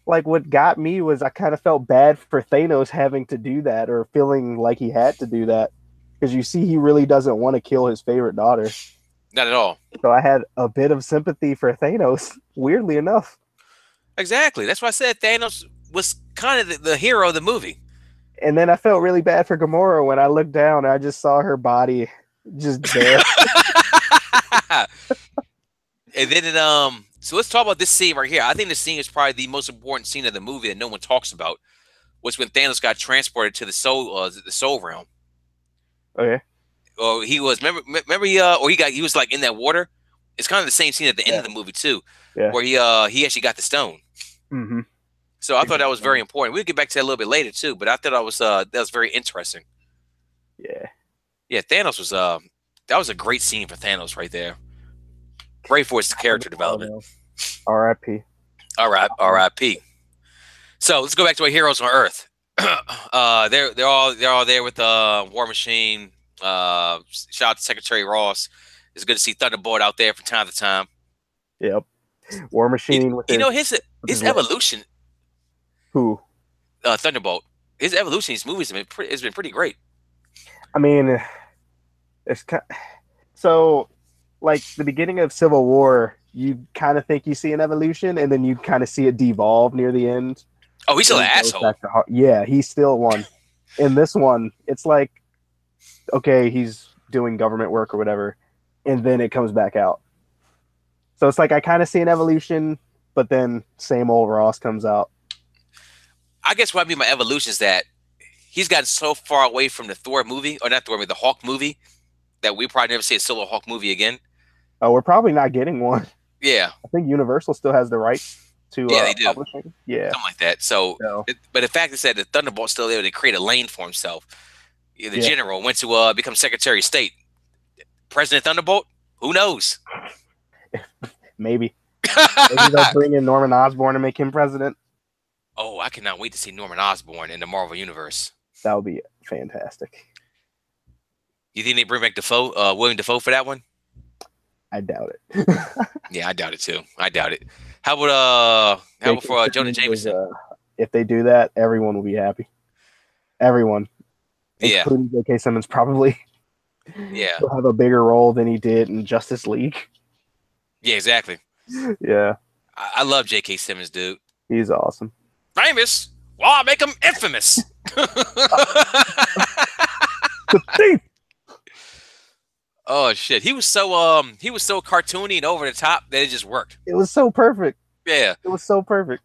like what got me was I kind of felt bad for Thanos having to do that or feeling like he had to do that because you see he really doesn't want to kill his favorite daughter. Not at all. So I had a bit of sympathy for Thanos, weirdly enough. Exactly. That's why I said Thanos was kind of the hero of the movie. And then I felt really bad for Gamora when I looked down and I just saw her body just there. And then so let's talk about this scene right here. I think this scene is probably the most important scene of the movie that no one talks about. Was when Thanos got transported to the soul realm. Okay. Or he was remember he was like in that water. It's kind of the same scene at the end of the movie too, where he actually got the stone. Mm-hmm. So I thought that was very important. We'll get back to that a little bit later too, but I thought that was very interesting. Yeah, Thanos was that was a great scene for Thanos right there. Great for his character development. R.I.P. R.I.P. So let's go back to our heroes on Earth. They're all there with War Machine. Shout out to Secretary Ross. It's good to see Thunderbolt out there from time to time. Yep. War Machine. His evolution. Who? Thunderbolt. His evolution in these movies has been pretty great. I mean, it's so like the beginning of Civil War. You kind of think you see an evolution, and then you kind of see it devolve near the end. Oh, he's still an asshole. Yeah, he's still one. In this one, it's like, okay, he's doing government work or whatever, and then it comes back out. So it's like I kind of see an evolution, but then same old Ross comes out. I guess what I mean by evolution is that he's gotten so far away from the Thor movie, or not Thor, the Hulk movie, that we probably never see a solo Hulk movie again. Oh, we're probably not getting one. Yeah. I think Universal still has the rights to they do. publishing. Yeah. Something like that. But the fact is that the Thunderbolt's still able to create a lane for himself. The general went to become Secretary of State. President Thunderbolt? Who knows? Maybe. Maybe they'll bring in Norman Osborn and make him president. Oh, I cannot wait to see Norman Osborn in the Marvel Universe. That would be fantastic. You think they bring back William Dafoe for that one? I doubt it. Yeah, I doubt it too. I doubt it. How about for Jonah Jameson? If they do that, everyone will be happy. Everyone. Yeah. Including J.K. Simmons probably. Yeah. He'll have a bigger role than he did in Justice League. Yeah, exactly. Yeah. I love J.K. Simmons, dude. He's awesome. Famous? Well, I'll make him infamous. The thief. Oh shit. He was so cartoony and over the top that it just worked. It was so perfect. Yeah. It was so perfect.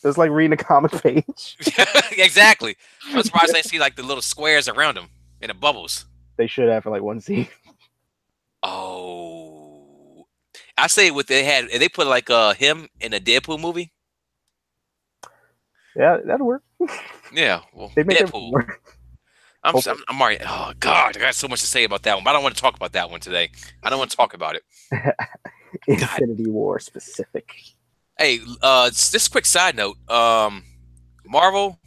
It was like reading a comic page. Exactly. I'm surprised they see like the little squares around him and the bubbles. They should have for like one scene. Oh. I say what they put like him in a Deadpool movie. Yeah, that'll work. Yeah. Well, they make Deadpool. I'm already. Oh God, I got so much to say about that one, but I don't want to talk about that one today. I don't want to talk about it. Infinity War specific. Hey, this quick side note. Marvel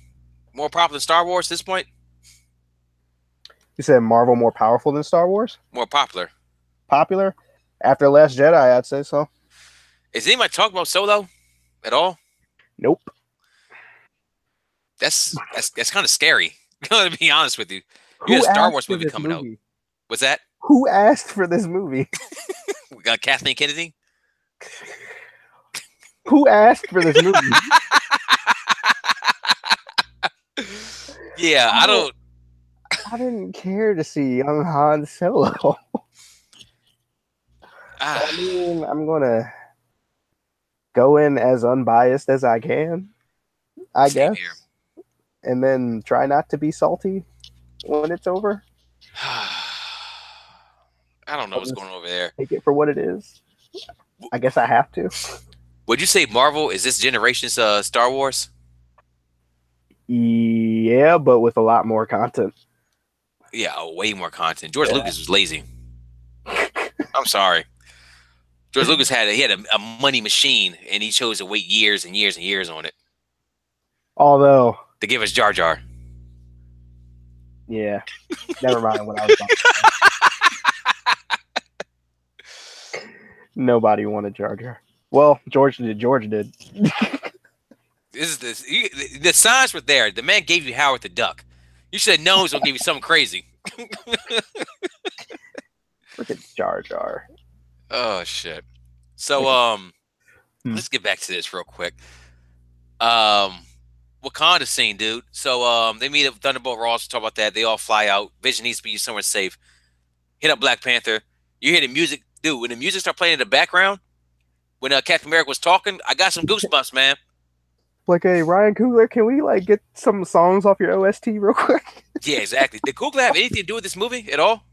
more popular than Star Wars at this point? You said Marvel more powerful than Star Wars? More popular. Popular? After Last Jedi, I'd say so. Is anybody talking about Solo at all? Nope. That's kind of scary. To be honest with you. You had a Star Wars movie coming out. What's that? Who asked for this movie? We got Kathleen Kennedy. Who asked for this movie? Yeah, I didn't care to see young Han Solo. I mean, I'm gonna go in as unbiased as I can, I guess. Here. And then try not to be salty when it's over. I don't know what's going on over there. Take it for what it is. I guess I have to. Would you say Marvel is this generation's Star Wars? Yeah, but with a lot more content. Yeah, way more content. George Lucas was lazy. I'm sorry. George Lucas had a money machine, and he chose to wait years and years and years on it. Although to give us Jar Jar. Yeah. Never mind what I was talking about. Nobody wanted Jar Jar. Well, George did. The signs were there. The man gave you Howard the Duck. You should have known he was gonna give you something crazy. Freaking Jar Jar. Oh shit. So Hmm. let's get back to this real quick. Um, Wakanda scene, dude. So they meet up with Thunderbolt Ross. Talk about that. They all fly out. Vision needs to be somewhere safe. Hit up Black Panther. You hear the music, dude. When the music start playing in the background, when Captain America was talking, I got some goosebumps, man. Like, hey, Ryan Coogler, can we like get some songs off your OST real quick? Yeah, exactly. Did Coogler have anything to do with this movie at all?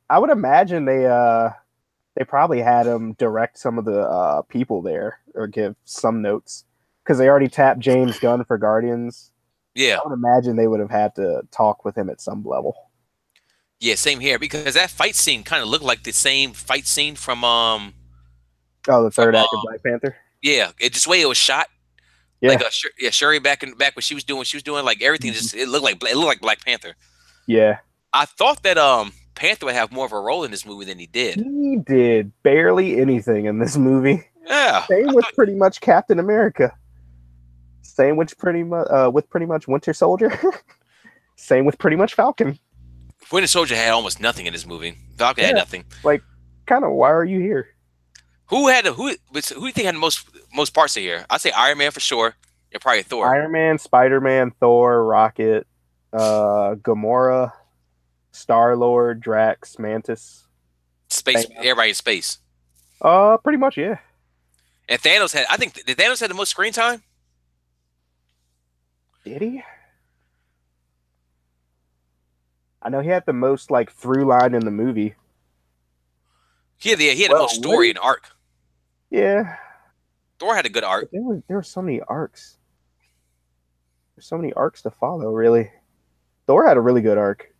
I would imagine they probably had him direct some of the people there or give some notes because they already tapped James Gunn for Guardians. Yeah. I would imagine they would have had to talk with him at some level. Yeah, same here because that fight scene kind of looked like the same fight scene from Oh, the third act of Black Panther. yeah, it just way it was shot. Yeah, Like Shuri back when she was doing like everything just it looked like Black Panther. yeah. I thought that Panther would have more of a role in this movie than he did. He did barely anything in this movie. Yeah. Same with pretty much Captain America. Same with pretty much Winter Soldier. Same with pretty much Falcon. Winter Soldier had almost nothing in this movie. Falcon had nothing. Like, kind of, why are you here? Who do you think had the most parts of here? I'd say Iron Man for sure. And probably Thor. Iron Man, Spider-Man, Thor, Rocket, Gamora, Star-Lord, Drax, Mantis. Space, everybody in space. Pretty much, yeah. And Thanos did Thanos had the most screen time? Did he? I know he had the most like through line in the movie. He had the most story and arc. Yeah. Thor had a good arc. There were so many arcs. There's so many arcs to follow, really. Thor had a really good arc.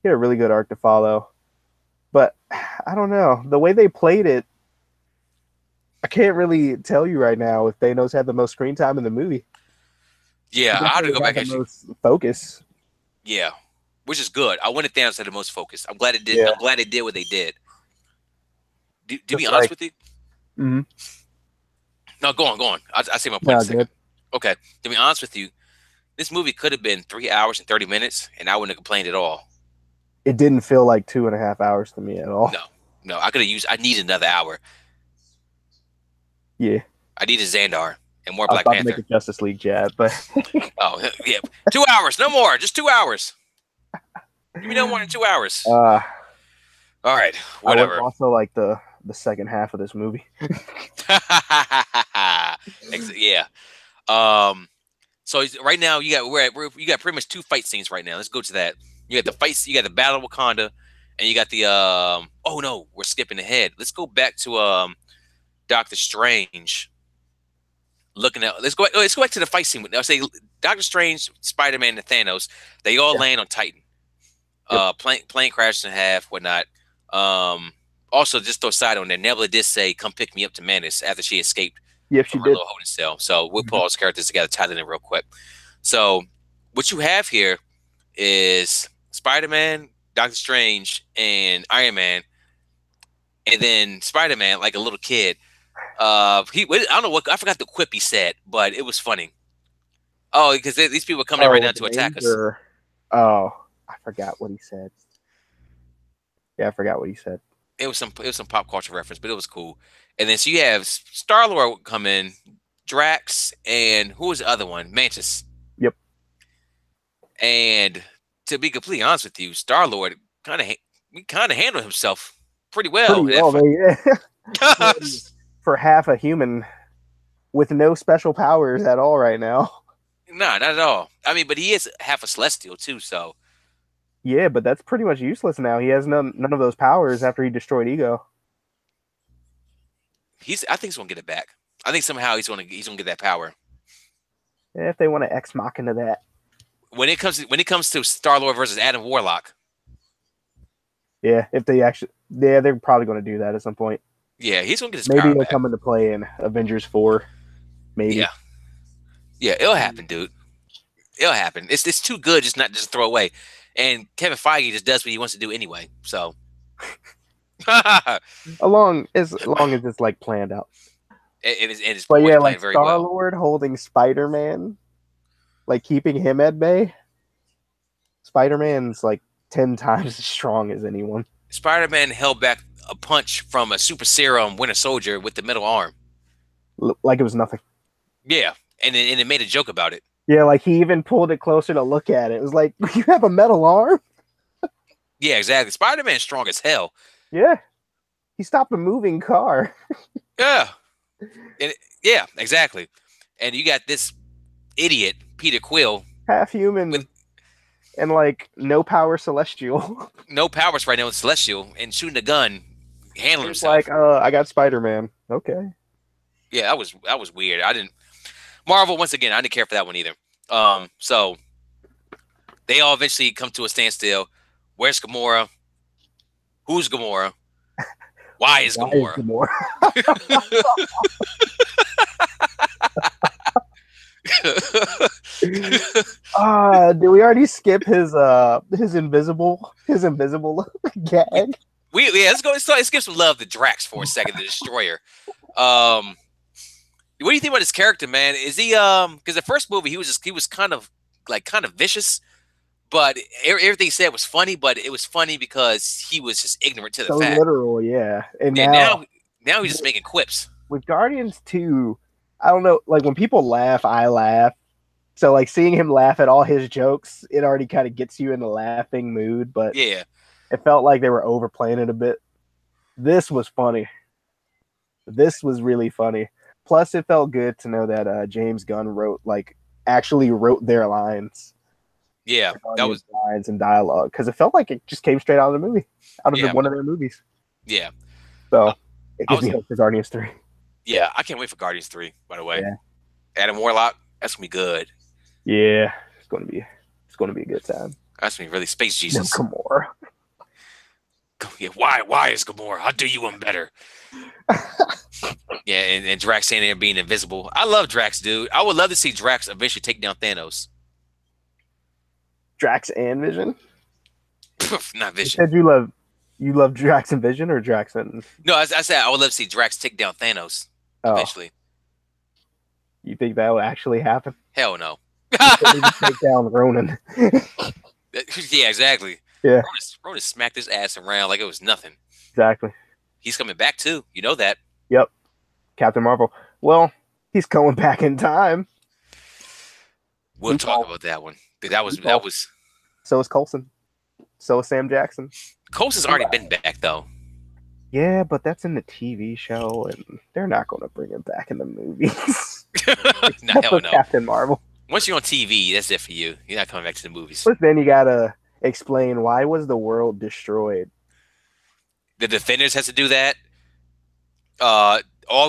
He had a really good arc to follow. But I don't know. The way they played it, I can't really tell you right now if Thanos had the most screen time in the movie. Yeah, I had to go back and most focus. Yeah, which is good. I wanted Thanos had the most focus. I'm glad it did. Yeah. I'm glad it did what they did. To be honest with you. Mm-hmm. No, go on. I say my point in a second. Okay, to be honest with you, this movie could have been 3 hours and 30 minutes, and I wouldn't have complained at all. It didn't feel like 2.5 hours to me at all. No, I need another hour. Yeah. I need a Xandar and more Black Panther. To make a Justice League jab, but oh yeah, 2 hours, no more, just 2 hours. Give me no more than 2 hours. All right, whatever. I also like the second half of this movie. Yeah. So right now you got pretty much 2 fight scenes right now. Let's go to that. You got the fights. You got the Battle of Wakanda, and you got the oh no, we're skipping ahead. Let's go back to Doctor Strange. Let's go back to the fight scene. I'll say Doctor Strange, Spider-Man, and Thanos. They all land on Titan. Yep. Plane crashes in half, whatnot. Also, just throw a side on there. Nebula did say, "Come pick me up" to Mantis after she escaped. Yep, she did. Little holding cell. So we'll put all those characters together, tie it in real quick. So what you have here is Spider-Man, Doctor Strange, and Iron Man, and then Spider-Man like a little kid. I don't know what I forgot the quip he said, but it was funny. Oh, because these people are coming right now to attack us. Oh, I forgot what he said. Yeah, I forgot what he said. It was some pop culture reference, but it was cool. And then so you have Star-Lord come in, Drax, and who was the other one? Mantis. Yep. And to be completely honest with you, Star-Lord kind of handled himself pretty well. Yeah. For half a human with no special powers at all right now. No, not at all. I mean, but he is half a Celestial too, so. Yeah, but that's pretty much useless now. He has none of those powers after he destroyed Ego. I think he's gonna get it back. I think somehow he's gonna get that power. Yeah, if they want to Ex Machina that. When it comes to Star-Lord versus Adam Warlock. Yeah, if they actually, they're probably going to do that at some point. Yeah, he's gonna get his power back. Maybe he'll come into play in Avengers 4. Maybe. Yeah, it'll happen, dude. It'll happen. It's too good just not just throw away. And Kevin Feige just does what he wants to do anyway. So as long as it's like planned out. and his But voice yeah, like playing very well. Star-Lord holding Spider-Man, like keeping him at bay. Spider-Man's like 10 times as strong as anyone. Spider-Man held back a punch from a super serum Winter Soldier with the metal arm. Like it was nothing. Yeah, and it made a joke about it. Yeah, like he even pulled it closer to look at it. It was like, you have a metal arm? Yeah, exactly. Spider-Man's strong as hell. Yeah. He stopped a moving car. Yeah, and yeah, exactly. And you got this idiot Peter Quill Half with human and like no power celestial. no powers right now with Celestial and shooting a gun, handling He's like, himself. I got Spider-Man. Okay. Yeah, that was weird. I didn't Marvel once again. I didn't care for that one either. So they all eventually come to a standstill. Where's Gamora? Who's Gamora? Why is Why is Gamora? Gamora? Did we already skip his invisible we, gag? yeah, let's give some love to Drax for a second, the Destroyer. Um, what do you think about his character, man? Is he because the first movie he was kind of vicious, but everything he said was funny, but it was funny because he was just ignorant to the So fact. literal, yeah. And And now now he's just making quips. with Guardians 2, I don't know, like when people laugh, I laugh. So like seeing him laugh at all his jokes, it already kind of gets you in the laughing mood, but Yeah, it felt like they were overplaying it a bit. This was funny. This was really funny. Plus, it felt good to know that James Gunn actually wrote their lines, yeah, that was lines and dialogue, because it felt like it just came straight out of the movie, yeah, one of their movies. yeah. So Uh, it I gives was me hope for Guardians 3. yeah, I can't wait for Guardians 3. By the way, Yeah, Adam Warlock, that's gonna be good. yeah, it's gonna be a good time. That's gonna be really space No Jesus. Gamora. Yeah, why is Gamora? I'll do you one better. Yeah, and Drax standing there being invisible. I love Drax, dude. I would love to see Drax eventually take down Thanos. Drax and Vision. Not You Vision. said you love Drax and Vision or Drax and No, I said I would love to see Drax take down Thanos oh, eventually. you think that will actually happen? Hell no. Can't even take down Ronan. Yeah, exactly. Yeah, Ronan smacked his ass around like it was nothing. exactly. He's coming back too. You know that. Yep. Captain Marvel. Well, he's going back in time. We'll talk about that one. That was So is Coulson. So is Sam Jackson. Coast has already been back though. Yeah, but that's in the TV show, and they're not going to bring him back in the movies. No, Except hell for no. Captain Marvel. Once you're on TV, that's it for you. You're not coming back to the movies. But then you gotta explain why was the world destroyed. The Defenders has to do that. All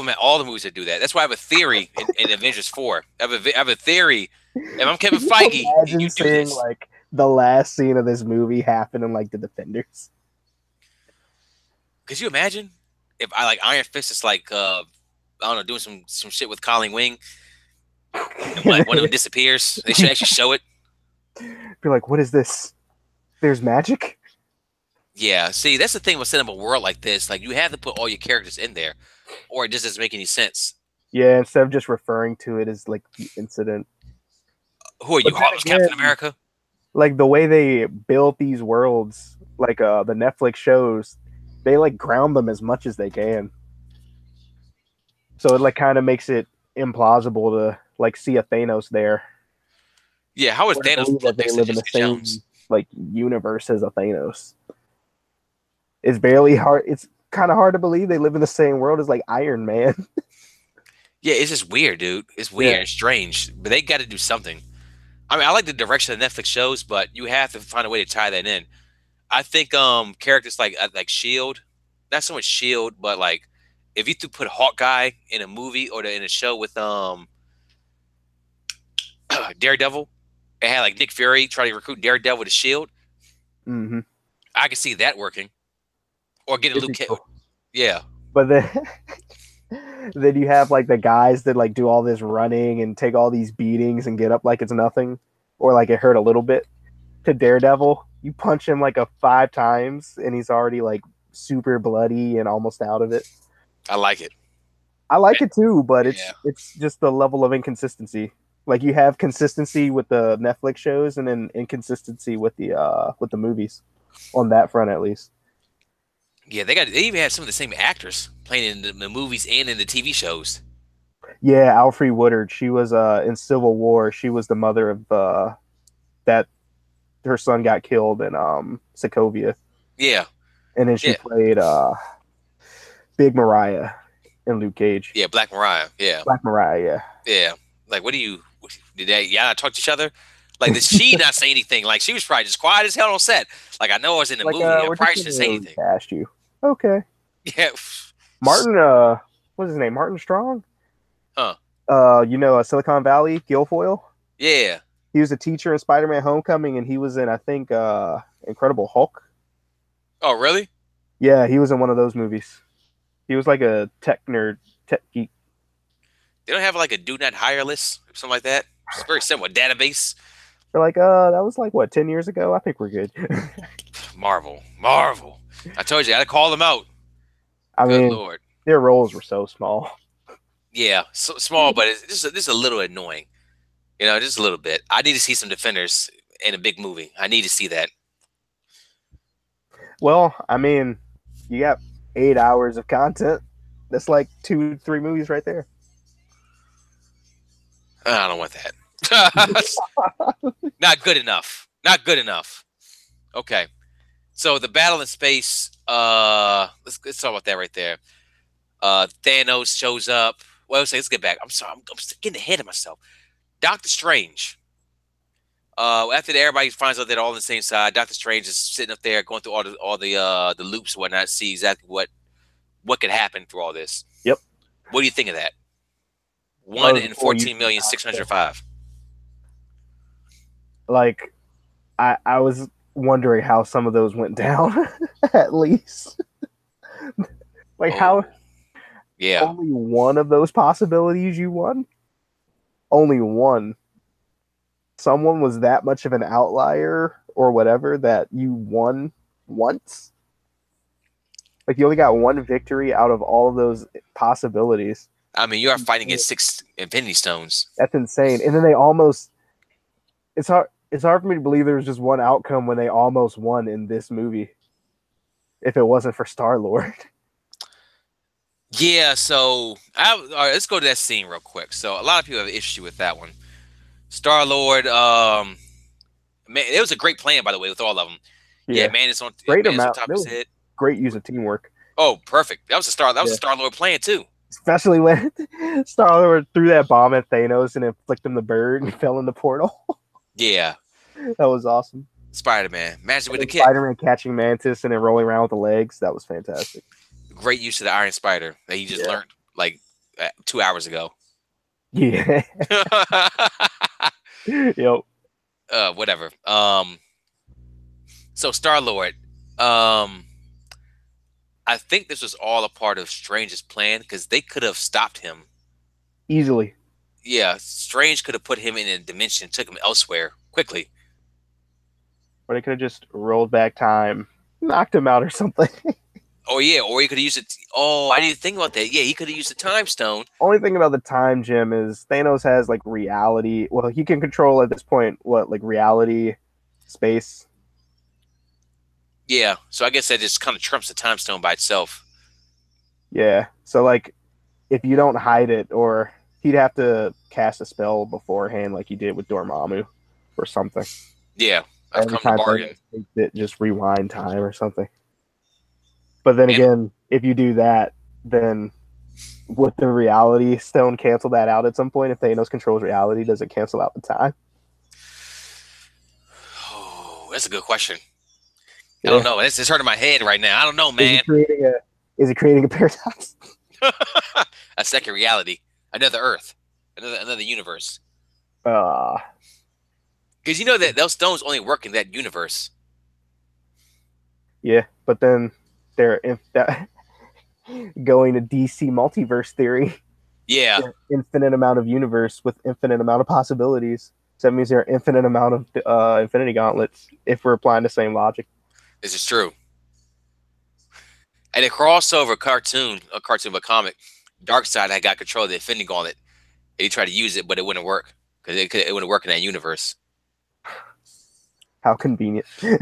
the movies that do that. That's why I have a theory in Avengers 4. I have a theory. If I'm Kevin Can Feige, you imagine you do seeing this. like the last scene of this movie happen in like the Defenders? Could you imagine if I like Iron Fist is like I don't know, doing some shit with Colleen Wing, and like one of them disappears. They should actually show it. Be like, what is this? There's magic? Yeah, see, that's the thing with setting up a world like this. Like, you have to put all your characters in there, or it just doesn't make any sense. Yeah, instead of just referring to it as like the incident. Who are you, But then Heartless again, Captain America? like the way they build these worlds, like the Netflix shows, they like ground them as much as they can. So it like kind of makes it implausible to like see a Thanos there. Yeah, how is Or to Thanos believe that put they next to live in the Jessica same Jones? like universe as a Thanos. It's barely hard. It's kind of hard to believe they live in the same world as like Iron Man. Yeah, it's just weird, dude. It's weird. It's strange, but they got to do something. I mean, I like the direction of Netflix shows, but you have to find a way to tie that in. I think characters like Shield, not so much Shield, but like if you could put Hawkeye in a movie or in a show with Daredevil, and had like Nick Fury try to recruit Daredevil to Shield, Mm-hmm. I could see that working. Or get a It'd Luke be Cage. cool. Yeah, But then, then you have like the guys that like do all this running and take all these beatings and get up like it's nothing, or like it hurt a little bit. To Daredevil, you punch him like 5 times and he's already like super bloody and almost out of it. I like it. I like it too, but Yeah. it's just the level of inconsistency. Like you have consistency with the Netflix shows, and then inconsistency with the movies. On that front, at least. Yeah, they even had some of the same actors playing in the movies and in the TV shows. Yeah, Alfre Woodard. She was in Civil War. She was the mother of that her son got killed in Sokovia, Yeah. and then she Yeah. played Big Mariah in Luke Cage. Yeah, Black Mariah. Yeah. Black Mariah, yeah. Yeah. Like, did they, y'all not talk to each other? Like, did she not say anything? Like, she was probably just quiet as hell on set. Like, I know I was in the Like, movie. I we're just probably gonna shouldn't say anything. recast you. Okay. Yeah. Martin, what's his name? Martin Strong? Huh. Silicon Valley, Guilfoyle. Yeah. He was a teacher in Spider-Man: Homecoming, and he was in, I think, Incredible Hulk. Oh, really? Yeah, he was in one of those movies. He was like a tech nerd, tech geek. They don't have like a do not hire list or something like that. It's very similar database. They're like, that was like what, 10 years ago? I think we're good. Marvel. Marvel. I told you, I gotta call them out. I Good mean, lord. their roles were so small. Yeah, so small, but it's just a little annoying. You know, just a little bit. I need to see some defenders in a big movie. I need to see that. Well, I mean, you got 8 hours of content. That's like 2, 3 movies right there. I don't want that. Not good enough. Not good enough. Okay. So the battle in space, let's talk about that right there. Thanos shows up. Well, let's get back. I'm sorry, I'm getting ahead of myself. Doctor Strange. After everybody finds out they're all on the same side, Doctor Strange is sitting up there going through all the loops and whatnot, see exactly what could happen through all this. Yep. What do you think of that? That One was in full use 14,605,000. Like, I was wondering how some of those went down, at least. Like, how Oh, yeah. only one of those possibilities you won? Only one. Someone was that much of an outlier or whatever that you won once? Like, you only got one victory out of all of those possibilities. I mean, you are fighting against 6 Infinity Stones. That's insane. And then they almost. It's hard for me to believe there was just one outcome when they almost won in this movie. If it wasn't for Star Lord. Yeah, so all right, let's go to that scene real quick. So a lot of people have an issue with that one. Star Lord, man, it was a great plan by the way with all of them. Yeah, Yeah, great Man is on amount. top It of his was head. great use of teamwork. Oh, perfect. That was a Yeah, Star Lord plan too. especially when Star Lord threw that bomb at Thanos and it flicked him the bird and fell in the portal. Yeah, That was awesome. Spider Man, magic And with the then kick. Spider-Man catching Mantis and then rolling around with the legs. That was fantastic. Great use of the Iron Spider that he just Yeah. learned like 2 hours ago. Yeah. Yep. Whatever. So Star Lord, um, I think this was all a part of Strange's plan because they could have stopped him. Easily. Yeah, Strange could have put him in a dimension, took him elsewhere quickly. Or they could have just rolled back time, knocked him out or something. Oh yeah, or he could have used it. Oh, I didn't think about that. Yeah, he could have used the Time Stone. Only thing about the time gem is Thanos has like reality. Well, he can control at this point what, like, reality, space. Yeah, so I guess that just kind of trumps the Time Stone by itself. Yeah. So like, if you don't hide it, or he'd have to cast a spell beforehand, like he did with Dormammu, or something. Yeah, I've Every come to time bargain. Thanos takes it, just rewind time or something. But then And again, if you do that, then would the reality stone cancel that out at some point? If Thanos controls reality, does it cancel out the time? oh, that's a good question. I don't Yeah. know. It's hurting my head right now. I don't know, Is he man. creating a is he creating a paradox? A second reality, another Earth, another universe. Uh Because you know that those stones only work in that universe. yeah, but then they're if that going to DC multiverse theory, Yeah, infinite amount of universe with infinite amount of possibilities. So that means there are infinite amount of Infinity Gauntlets if we're applying the same logic. this is true. And a crossover cartoon, a cartoon, but comic. Darkseid had got control of the Infinity Gauntlet. And he tried to use it, but it wouldn't work because it wouldn't work in that universe. How convenient. You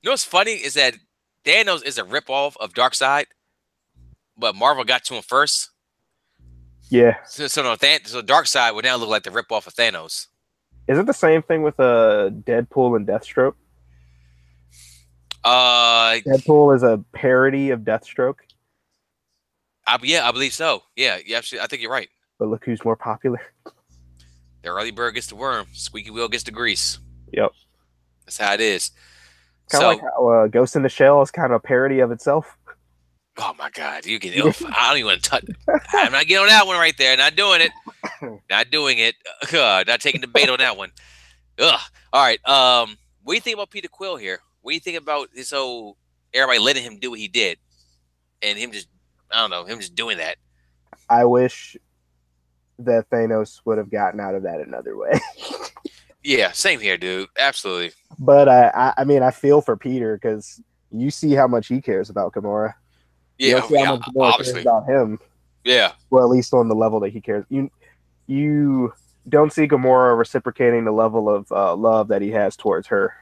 know what's funny is that Thanos is a ripoff of Darkseid, but Marvel got to him first. Yeah. So Darkseid would now look like the ripoff of Thanos. Is it the same thing with Deadpool and Deathstroke? Uh, Deadpool is a parody of Deathstroke, yeah, I believe so. Yeah, I think you're right. but look who's more popular. The early bird gets the worm, squeaky wheel gets the grease. Yep. That's how it is. Kind of like So, how Ghost in the Shell is kind of a parody of itself. oh my God, you can. Oh, I don't even want to touch. I'm not getting on that one right there. Not doing it. Not doing it. Not taking the bait on that one. Ugh. All right. What do you think about Peter Quill here? What do you think about this whole everybody letting him do what he did, and him just, I don't know, him just doing that? I wish that Thanos would have gotten out of that another way. Yeah, same here, dude. Absolutely. But I mean, I feel for Peter because you see how much he cares about Gamora. You Yeah, don't see how yeah, much Gamora cares obviously. about him. Yeah. Well, at least on the level that he cares. You don't see Gamora reciprocating the level of love that he has towards her.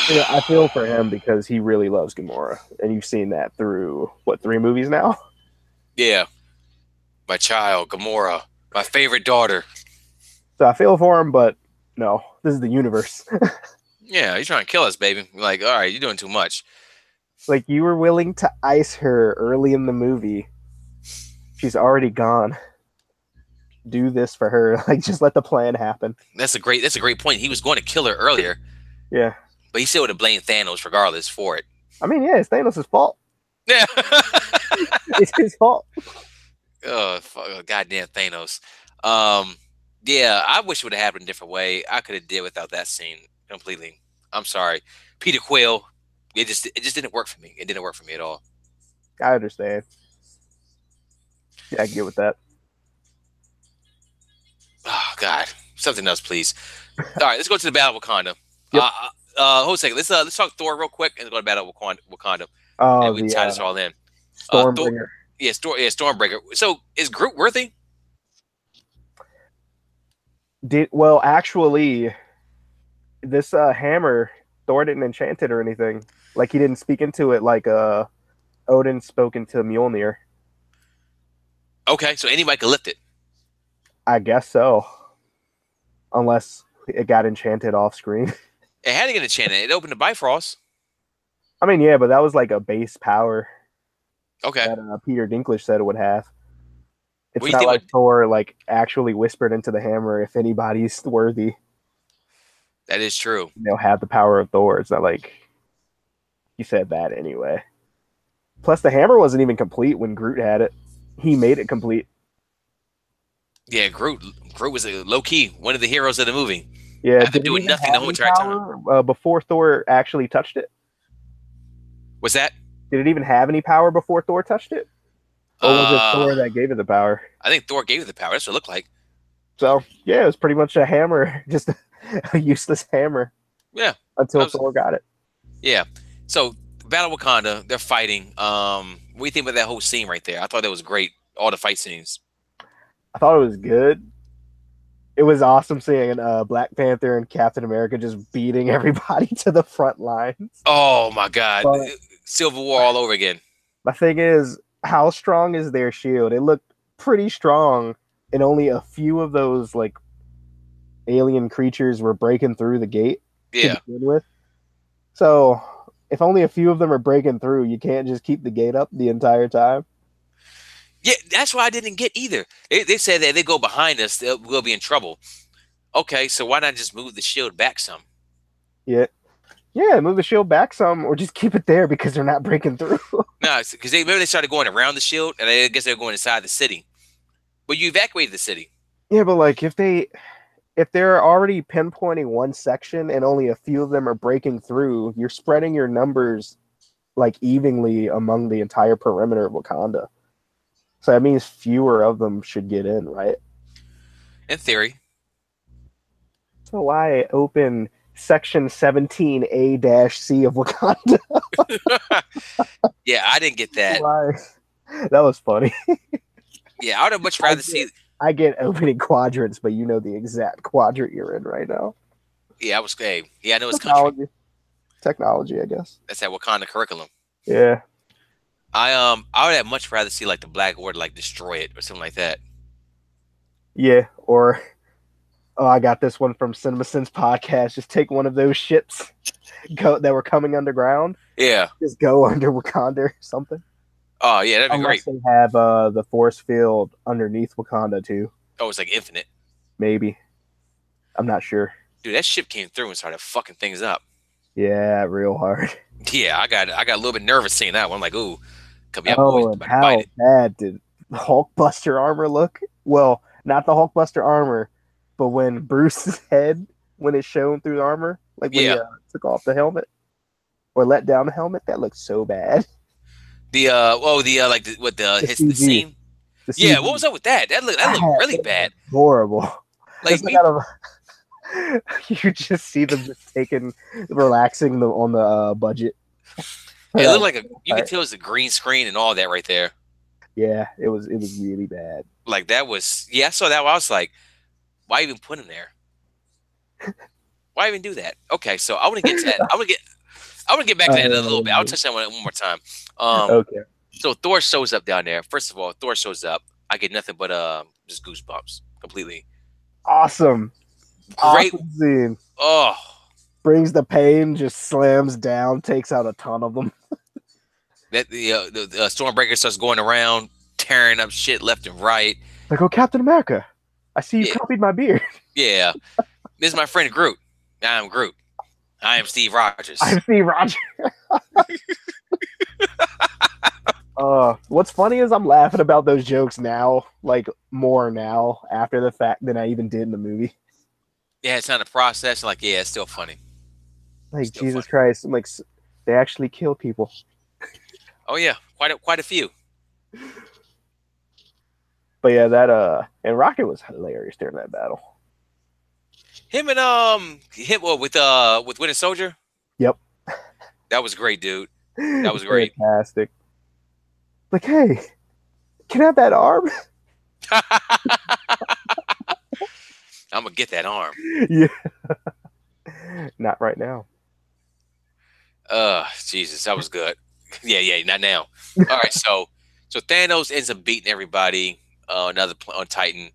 So I feel for him because he really loves Gamora, and you've seen that through what 3 movies now. Yeah. My child, Gamora, my favorite daughter. So I feel for him, but no, this is the universe. Yeah, he's trying to kill us, baby. Like, all right, you're doing too much. Like you were willing to ice her early in the movie. She's already gone. Do this for her. Like just let the plan happen. That's a great point. He was going to kill her earlier, Yeah. but he still would have blamed Thanos regardless for it. I mean, yeah, it's Thanos' fault. Yeah. It's his fault. Goddamn Thanos. Yeah, I wish it would have happened a different way. I could have did without that scene completely. I'm sorry, Peter Quill. It just didn't work for me. It didn't work for me at all. I understand. Yeah, I can get with that. Oh God, something else, please. All right, let's go to the Battle of Wakanda. Yep. Hold a second. Let's talk Thor real quick and go to Battle of Wakanda, Oh, and we can the tie this all in. Thor, Stormbringer. yeah, Stormbreaker. So is Groot worthy? Well, actually, this hammer, Thor didn't enchant it or anything. Like he didn't speak into it like Odin spoke into Mjolnir. Okay, so anybody can lift it. I guess so. Unless it got enchanted off screen. It had to get enchanted. It opened the Bifrost. I mean, yeah, but that was like a base power Okay. that Peter Dinklage said it would have. It's What do you not think like Thor like actually whispered into the hammer if anybody's worthy, that is true. they'll have the power of Thor. It's not like he said that anyway. Plus, the hammer wasn't even complete when Groot had it. He made it complete. Yeah, Groot was a low key one of the heroes of the movie. Yeah, After doing nothing the whole entire time. Before Thor actually touched it? What's that? Did it even have any power before Thor touched it? Or was it Thor that gave it the power? I think Thor gave it the power. That's what it looked like. So, yeah, it was pretty much a hammer. Just a useless hammer. Yeah. Until Thor got it. Yeah. So, Battle of Wakanda, they're fighting. What do you think about that whole scene right there? I thought that was great. All the fight scenes. I thought it was good. It was awesome seeing Black Panther and Captain America just beating everybody to the front lines. Oh, my God. But Civil War all over again. My thing is, how strong is their shield? It looked pretty strong, and only a few of those like alien creatures were breaking through the gate Yeah. to begin with. So if only a few of them are breaking through, you can't just keep the gate up the entire time. Yeah, that's why I didn't get either. They said that if they go behind us, we'll be in trouble. Okay, so why not just move the shield back some? Yeah. Yeah, move the shield back some, or just keep it there because they're not breaking through. No, because remember they started going around the shield, and I guess they're going inside the city. But you evacuated the city. Yeah, but like if they're already pinpointing one section and only a few of them are breaking through, you're spreading your numbers like evenly among the entire perimeter of Wakanda. So that means fewer of them should get in, right? In theory. So why open Section 17A-C of Wakanda? Yeah, I didn't get that. Why? That was funny. Yeah, I would have much I rather get see. I get opening quadrants, but you know the exact quadrant you're in right now. Yeah, I was. Hey, yeah, I know it's country. Technology, technology, I guess. That's that Wakanda curriculum. Yeah, I would have much rather see like the Black Order like destroy it or something like that. yeah. Or oh, I got this one from CinemaSins podcast. Just take one of those ships that were coming underground. Yeah. Just go under Wakanda or something. Oh yeah, that'd be Unless great. they have the force field underneath Wakanda too. Oh, it's like infinite. Maybe. I'm not sure. Dude, that ship came through and started fucking things up. Yeah, real hard. Yeah, I got a little bit nervous seeing that one. I'm like, ooh, come here, boys, Oh, and about to bite how it. bad did Hulkbuster armor look? Well, not the Hulkbuster armor, but when Bruce's head, when it shone through the armor, like when he Yeah. took off the helmet or let down the helmet, that looked so bad. Like what the The his the CG, scene. the Yeah, what CG, was up with that? That looked really it bad. was horrible. Like It's like me, out of you just see them just taking, relaxing on the budget for it that looked like you could part. tell it was a green screen and all that right there. Yeah, it was really bad. Like that was yeah, I saw that. I was like, why even put him there? Why even do that? Okay, so I want to get to that. I want to get back to that in a little bit. I'll touch that one more time. Okay, So Thor shows up down there. First of all, Thor shows up. I get nothing but just goosebumps completely. awesome, Great. awesome scene. Oh, Brings the pain, just slams down, takes out a ton of them. that the Stormbreaker starts going around tearing up shit left and right. Like, oh, Captain America, I see you Yeah, copied my beard. yeah. This is my friend Groot. I am Groot. I am Steve Rogers. I see Roger. What's funny is I'm laughing about those jokes now, like more now after the fact than I even did in the movie. Yeah, it's not a process. Like, yeah, it's still funny. Like Still Jesus funny. Christ, I'm like they actually kill people. Oh yeah, quite a few. But yeah, that and Rocket was hilarious during that battle. Him and him with Winter Soldier. Yep, That was great, dude. That was great. fantastic. Like, hey, can I have that arm? I'm gonna get that arm. Yeah, not right now. Jesus, that was good. Yeah, not now. All right, so Thanos ends up beating everybody. On Titan.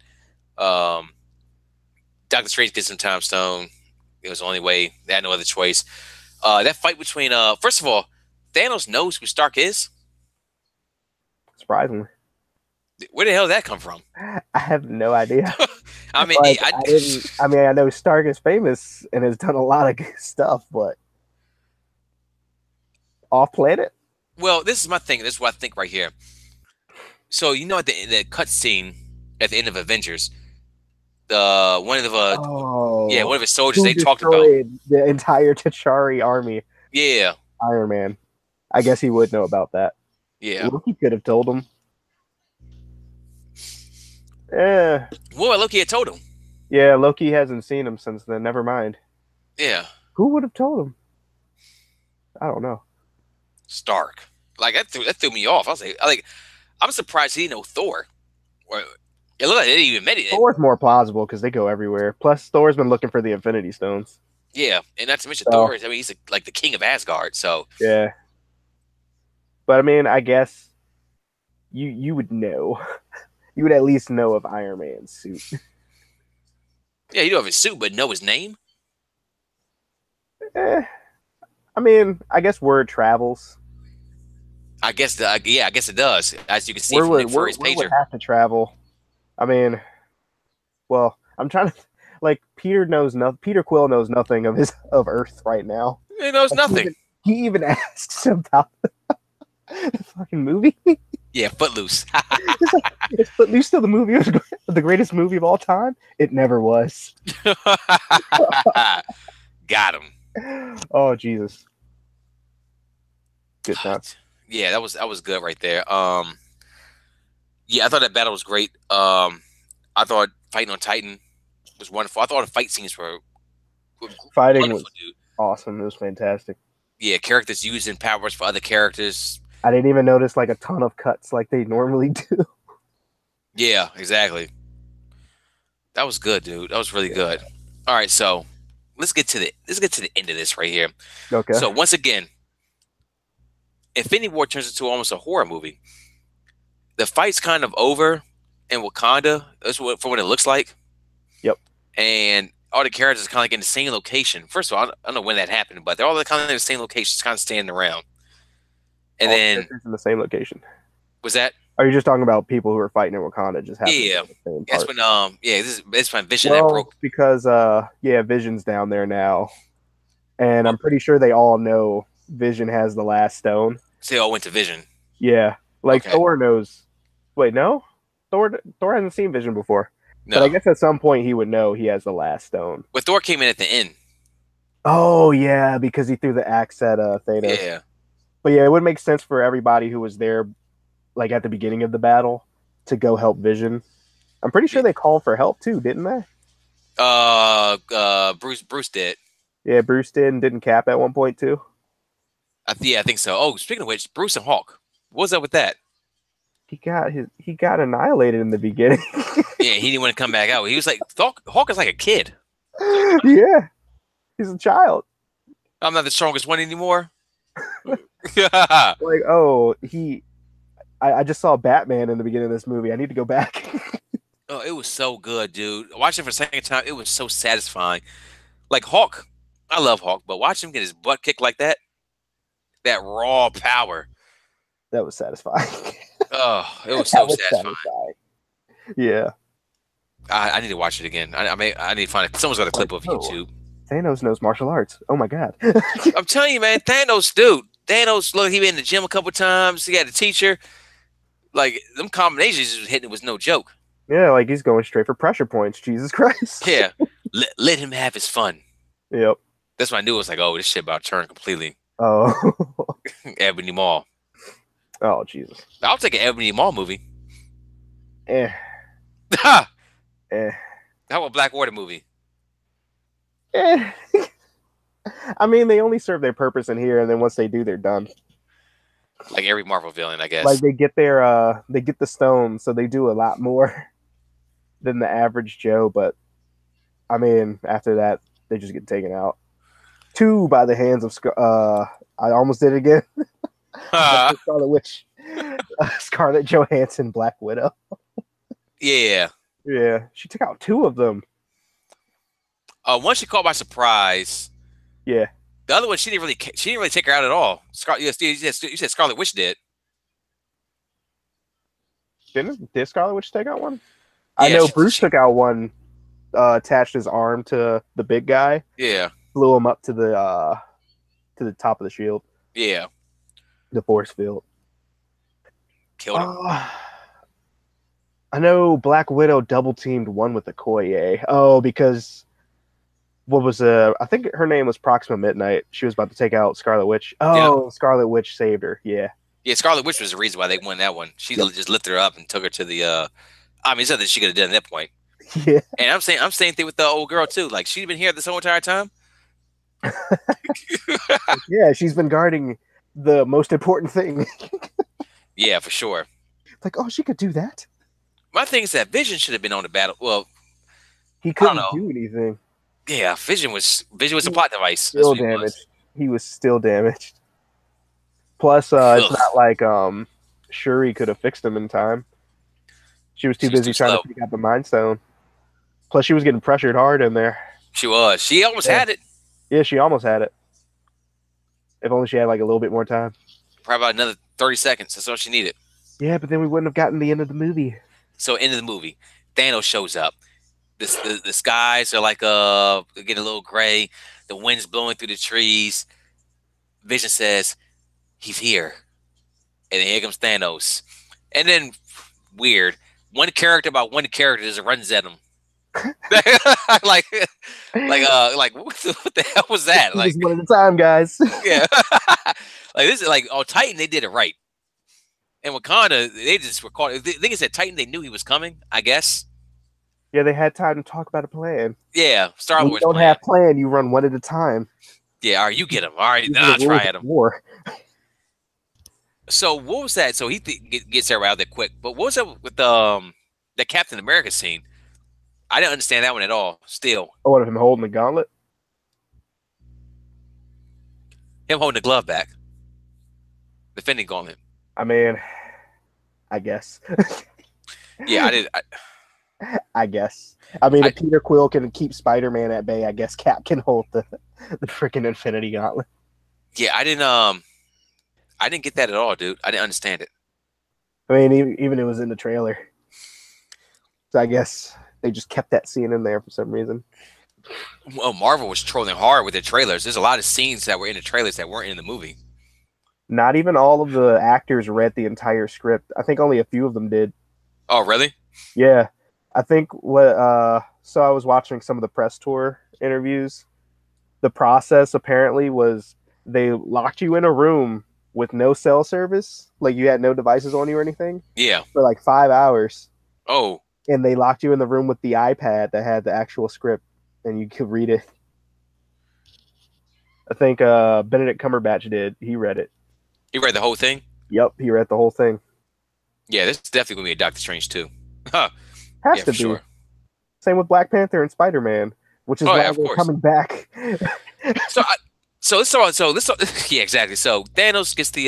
Um, Doctor Strange gets some time stone. It was the only way. They had no other choice. That fight between first of all, Thanos knows who Stark is. Surprisingly, Where the hell did that come from? I have no idea. I mean, Like, I didn't. I mean, I know Stark is famous and has done a lot of good stuff, but off planet. well, this is my thing. This is what I think right here. So you know, at the cut scene at the end of Avengers, the one of the Oh, one of his soldiers who they talked about. destroyed the entire T'Chari army? Yeah, Iron Man. I guess he would know about that. yeah. Loki could have told him. Yeah, Well, Loki had told him. yeah. Loki hasn't seen him since then. Never mind. Yeah, Who would have told him? I don't know. Stark. Like that threw me off. I was like, I'm surprised he didn't know Thor. Or it looked like they didn't even met it. Thor's more plausible because they go everywhere. Plus, Thor's been looking for the Infinity Stones. Yeah, and not to mention So, Thor. I mean, he's like the king of Asgard. So yeah. But I mean, I guess you would know. You would at least know of Iron Man's suit. yeah, you don't have his suit, but know his name. Eh, I mean, I guess word travels. I guess I guess it does. As you can see Word from would Nick Fury's word would pager. have to travel. I mean, well, I'm trying to like Peter Quill knows nothing of Earth right now. He knows Like, nothing. he even asks about the fucking movie. Yeah, Footloose. It's like, is Footloose still the movie the greatest movie of all time? It never was. Got him. Oh Jesus. Good time. Yeah, that was good right there. Yeah, I thought that battle was great. I thought fighting on Titan was wonderful. I thought the fight scenes were Fighting wonderful, was dude. awesome. It was fantastic. Yeah, characters using powers for other characters. I didn't even notice like a ton of cuts like they normally do. Yeah, exactly. That was good, dude. That was really good. All right, so let's get to the end of this right here. Okay. So once again, Infinity War turns into almost a horror movie. The fight's kind of over in Wakanda. That's what from what it looks like, Yep. and all the characters are kind of like in the same location. First of all, I don't know when that happened, but they're all kind of in the same location, kind of standing around. And All the then characters in the same location. was that? Are you just talking about people who are fighting in Wakanda just happen to be Yeah, in the same that's part? when it's when Vision that Well, broke. because yeah, Vision's down there now, and Well, I'm pretty sure they all know Vision has the last stone. so they all went to Vision. Yeah, like Okay, Thor knows. Wait, no, Thor hasn't seen Vision before, but I no, guess at some point he would know he has the last stone. but Thor came in at the end. Oh yeah, because he threw the axe at Thanos. Yeah, But yeah, it would make sense for everybody who was there, like at the beginning of the battle, to go help Vision. I'm pretty sure they called for help too, didn't they? Bruce did. Yeah, Bruce did and didn't Cap at one point too. Yeah, I think so. Oh, speaking of which, Bruce and Hulk. What's up with that? He got annihilated in the beginning. Yeah, he didn't want to come back out. He was like, Hulk is like a kid. Yeah, he's a child. I'm not the strongest one anymore. Like, oh, I just saw Batman in the beginning of this movie. I need to go back. Oh, it was so good, dude. Watching it for the second time, it was so satisfying. Like Hulk, I love Hulk, but watch him get his butt kicked like that raw power. That was satisfying. Oh, it was That so was satisfying. satisfying. Yeah. I need to watch it again. I need to find it. Someone's got a clip Like, of oh, YouTube. Thanos knows martial arts. Oh my god. I'm telling you, man, Thanos, dude. Thanos, look, he been in the gym a couple times. He got a teacher. Like them combinations he was hitting was no joke. Yeah, like he's going straight for pressure points. Jesus Christ. Yeah, let him have his fun. Yep. That's when I knew it was like, oh, this shit about to turn completely. Oh. Ebony Maw. Oh Jesus. I'll take an Ebony Maw movie. Eh. Ha! Eh. How about Black Water movie? Eh. I mean, they only serve their purpose in here, and then once they do, they're done. Like every Marvel villain, I guess. Like they get the stone, so they do a lot more than the average Joe. But I mean, after that, they just get taken out. Two by the hands of I almost did it again. Scarlet Witch, Scarlett Johansson, Black Widow. Yeah. Yeah, she took out two of them. One she caught by surprise. Yeah. The other one she didn't really take her out at all. You said Scarlet Witch did. Did Scarlet Witch take out one? Yeah, I know Bruce took out one. Attached his arm to the big guy. Yeah. Blew him up to the top of the shield. Yeah. The force field. Killed him. I know Black Widow double teamed one with the Koye. Oh, because what was I think her name was Proxima Midnight. She was about to take out Scarlet Witch. Oh, yeah. Scarlet Witch saved her. Yeah. Yeah, Scarlet Witch was the reason why they won that one. She just lifted her up and took her to the I mean, it's nothing she could have done at that point. Yeah. And I'm saying thing with the old girl too. Like she's been here this whole entire time. Yeah, she's been guarding the most important thing. Yeah, for sure. Like, oh, she could do that. My thing is that Vision should have been on the battle. Well, he couldn't do anything. Yeah, Vision was a plot device. Still damaged. He was still damaged. Plus, it's not like Shuri could have fixed him in time. She was too busy trying to pick out the Mind Stone. Plus, she was getting pressured hard in there. She was. She almost had it. Yeah, she almost had it. If only she had like a little bit more time. Probably about another 30 seconds. That's all she needed. Yeah, but then we wouldn't have gotten the end of the movie. So, end of the movie, Thanos shows up. The skies are like getting a little gray. The wind's blowing through the trees. Vision says, "He's here," and then here comes Thanos. And then, weird, one character just runs at him. like what the hell was that? Like just one at a time, guys. Yeah, like this is like on Titan they did it right. And Wakanda, they just were caught. I think it said Titan. They knew he was coming. I guess. Yeah, they had time to talk about a plan. Yeah, Star Wars. You don't have plan. You run one at a time. Yeah, all right, you get him. All right, then I'll try at him. War. So what was that? So gets there out there quick. But what was that with the Captain America scene? I didn't understand that one at all. Still, Oh, what of him holding the gauntlet? him holding the glove back, defending Gauntlet. I mean, I guess. Yeah, I did. I guess. I mean, I if Peter Quill can keep Spider-Man at bay, I guess Cap can hold the freaking Infinity Gauntlet. yeah, I didn't get that at all, dude. I didn't understand it. I mean, even it was in the trailer, so I guess they just kept that scene in there for some reason. Well, Marvel was trolling hard with their trailers. There's a lot of scenes that were in the trailers that weren't in the movie. Not even all of the actors read the entire script. I think only a few of them did. Oh, really? Yeah, I think what. So I was watching some of the press tour interviews. The process apparently was they locked you in a room with no cell service, like you had no devices on you or anything, Yeah. for like 5 hours, Oh, and they locked you in the room with the iPad that had the actual script, and you could read it. I think Benedict Cumberbatch did. He read it. you read the whole thing? Yep, he read the whole thing. Yeah, this is definitely gonna be a Doctor Strange too. Huh. Has Yeah, to for be. sure. Same with Black Panther and Spider Man, which is Oh yeah, why of they're course. coming back. So I, so let's talk, yeah, exactly. So Thanos gets the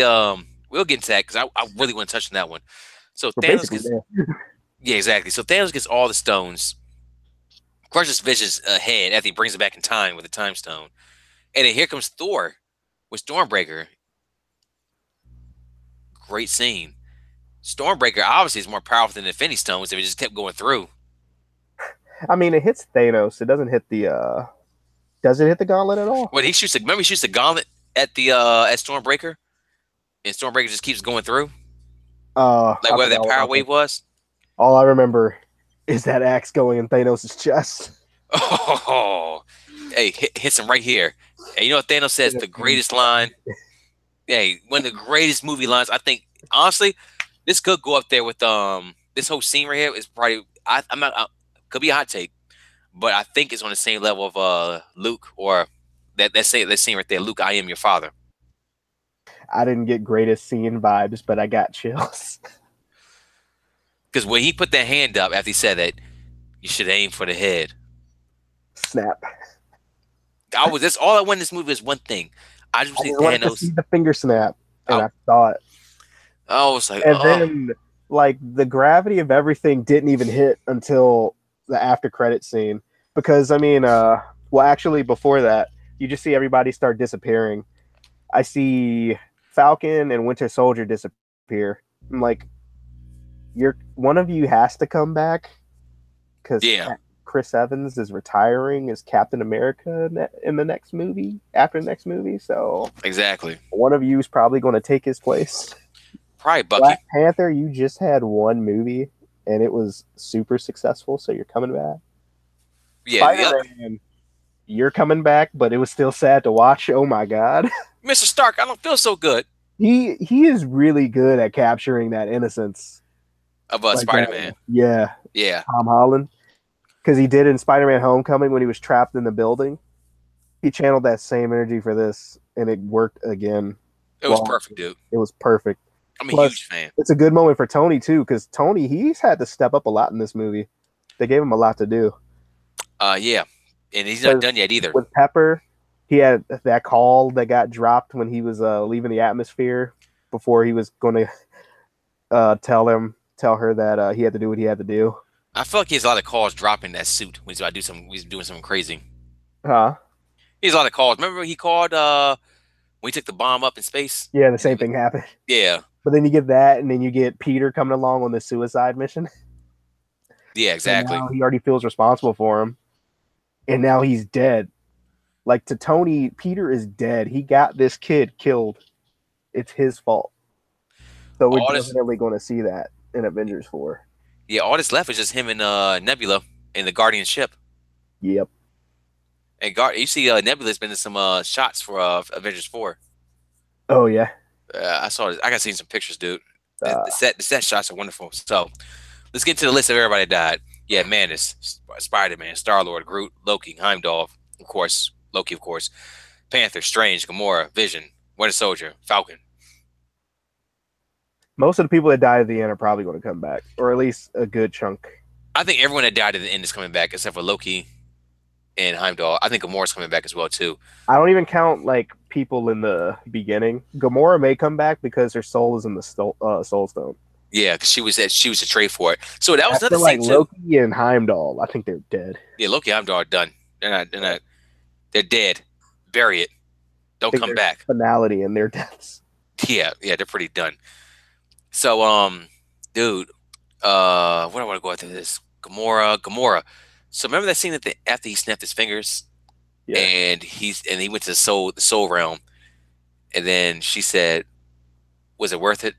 we'll get into that because I really want to touch on that one. So We're Thanos basically gets there. yeah, exactly. So Thanos gets all the stones, crushes Vision's head after he brings it back in time with the time stone. And then here comes Thor with Stormbreaker. Great scene. Stormbreaker obviously is more powerful than the Infinity Stones if it just kept going through. I mean, it hits Thanos. It doesn't hit the. Does it hit the gauntlet at all? When he shoots the gauntlet at the at Stormbreaker, and Stormbreaker just keeps going through, like I where forgot that all power about that. wave was. All I remember is that axe going in Thanos' chest. Oh, hey, hits him right here. And you know what Thanos says? The greatest line. Hey, one of the greatest movie lines. I think honestly, this could go up there with this whole scene right here is probably I'm not could be a hot take, but I think it's on the same level of Luke or that scene right there. Luke, I am your father. I didn't get greatest scene vibes, but I got chills. Because when he put that hand up after he said that, you should aim for the head. Snap. I was that's all I want in this movie is one thing. I just I see just wanted to Thanos. see the finger snap, and I, I saw it. I was like, And oh then, like, the gravity of everything didn't even hit until the after credit scene. Because, I mean, well, actually, before that, you just see everybody start disappearing. I see Falcon and Winter Soldier disappear. I'm like, you're one of you has to come back because yeah, Chris Evans is retiring as Captain America in the next movie, after the next movie. So exactly. one of you is probably going to take his place. Probably Black Bucky. Panther, you just had one movie and it was super successful, so you're coming back. Yeah, Spider the Man, you're coming back, but it was still sad to watch. Oh my god, Mr. Stark. I don't feel so good he is really good at capturing that innocence, of like Spider that. Man. Yeah, Yeah, Tom Holland, because he did in Spider Man Homecoming when he was trapped in the building. He channeled that same energy for this, and it worked again. it was Well, perfect, dude. it was perfect. I'm a Plus, huge fan. it's a good moment for Tony too, because Tony he's had to step up a lot in this movie. They gave him a lot to do. Yeah, and he's not Because done yet either. with Pepper, he had that call that got dropped when he was leaving the atmosphere before he was going to tell her that he had to do what he had to do. I feel like he has a lot of calls dropping that suit when he's about to do some. He's doing something crazy. Huh? He has a lot of calls. Remember he called when he took the bomb up in space? Yeah, the And same thing happened. yeah, But then you get that, and then you get Peter coming along on the suicide mission. yeah, So exactly. now he already feels responsible for him, and now he's dead. Like to Tony, Peter is dead. He got this kid killed. It's his fault. So we're All this, definitely going to see that in Avengers 4. yeah, all that's left is just him and Nebula in the Guardian ship. Yep. And you see Nebula's been in some shots for Avengers 4. Oh yeah. I saw it. I got seen some pictures, dude. The, Uh, the set shots are wonderful. So let's get to the list of everybody that died. Yeah, Mantis, Spider-Man, Star-Lord, Groot, Loki, Heimdall, of course, Loki, of course, Panther, Strange, Gamora, Vision, Winter Soldier, Falcon. Most of the people that died at the end are probably going to come back, or at least a good chunk. I think everyone that died at the end is coming back except for Loki and Heimdall. I think Gamora's coming back as well too. I don't even count like people in the beginning. Gamora may come back because her soul is in the soul stone. Yeah, because she was a trade for it. So that was After another like thing too. Loki and Heimdall, I think they're dead. Yeah, Loki and Heimdall are done. They're dead. Bury it. I Don't think come there's back. finality in their deaths. Yeah, they're pretty done. So, dude, where do I want to go after this? Gamora. So remember that scene after he snapped his fingers Yeah, and he went to the soul realm, and then she said, "Was it worth it?"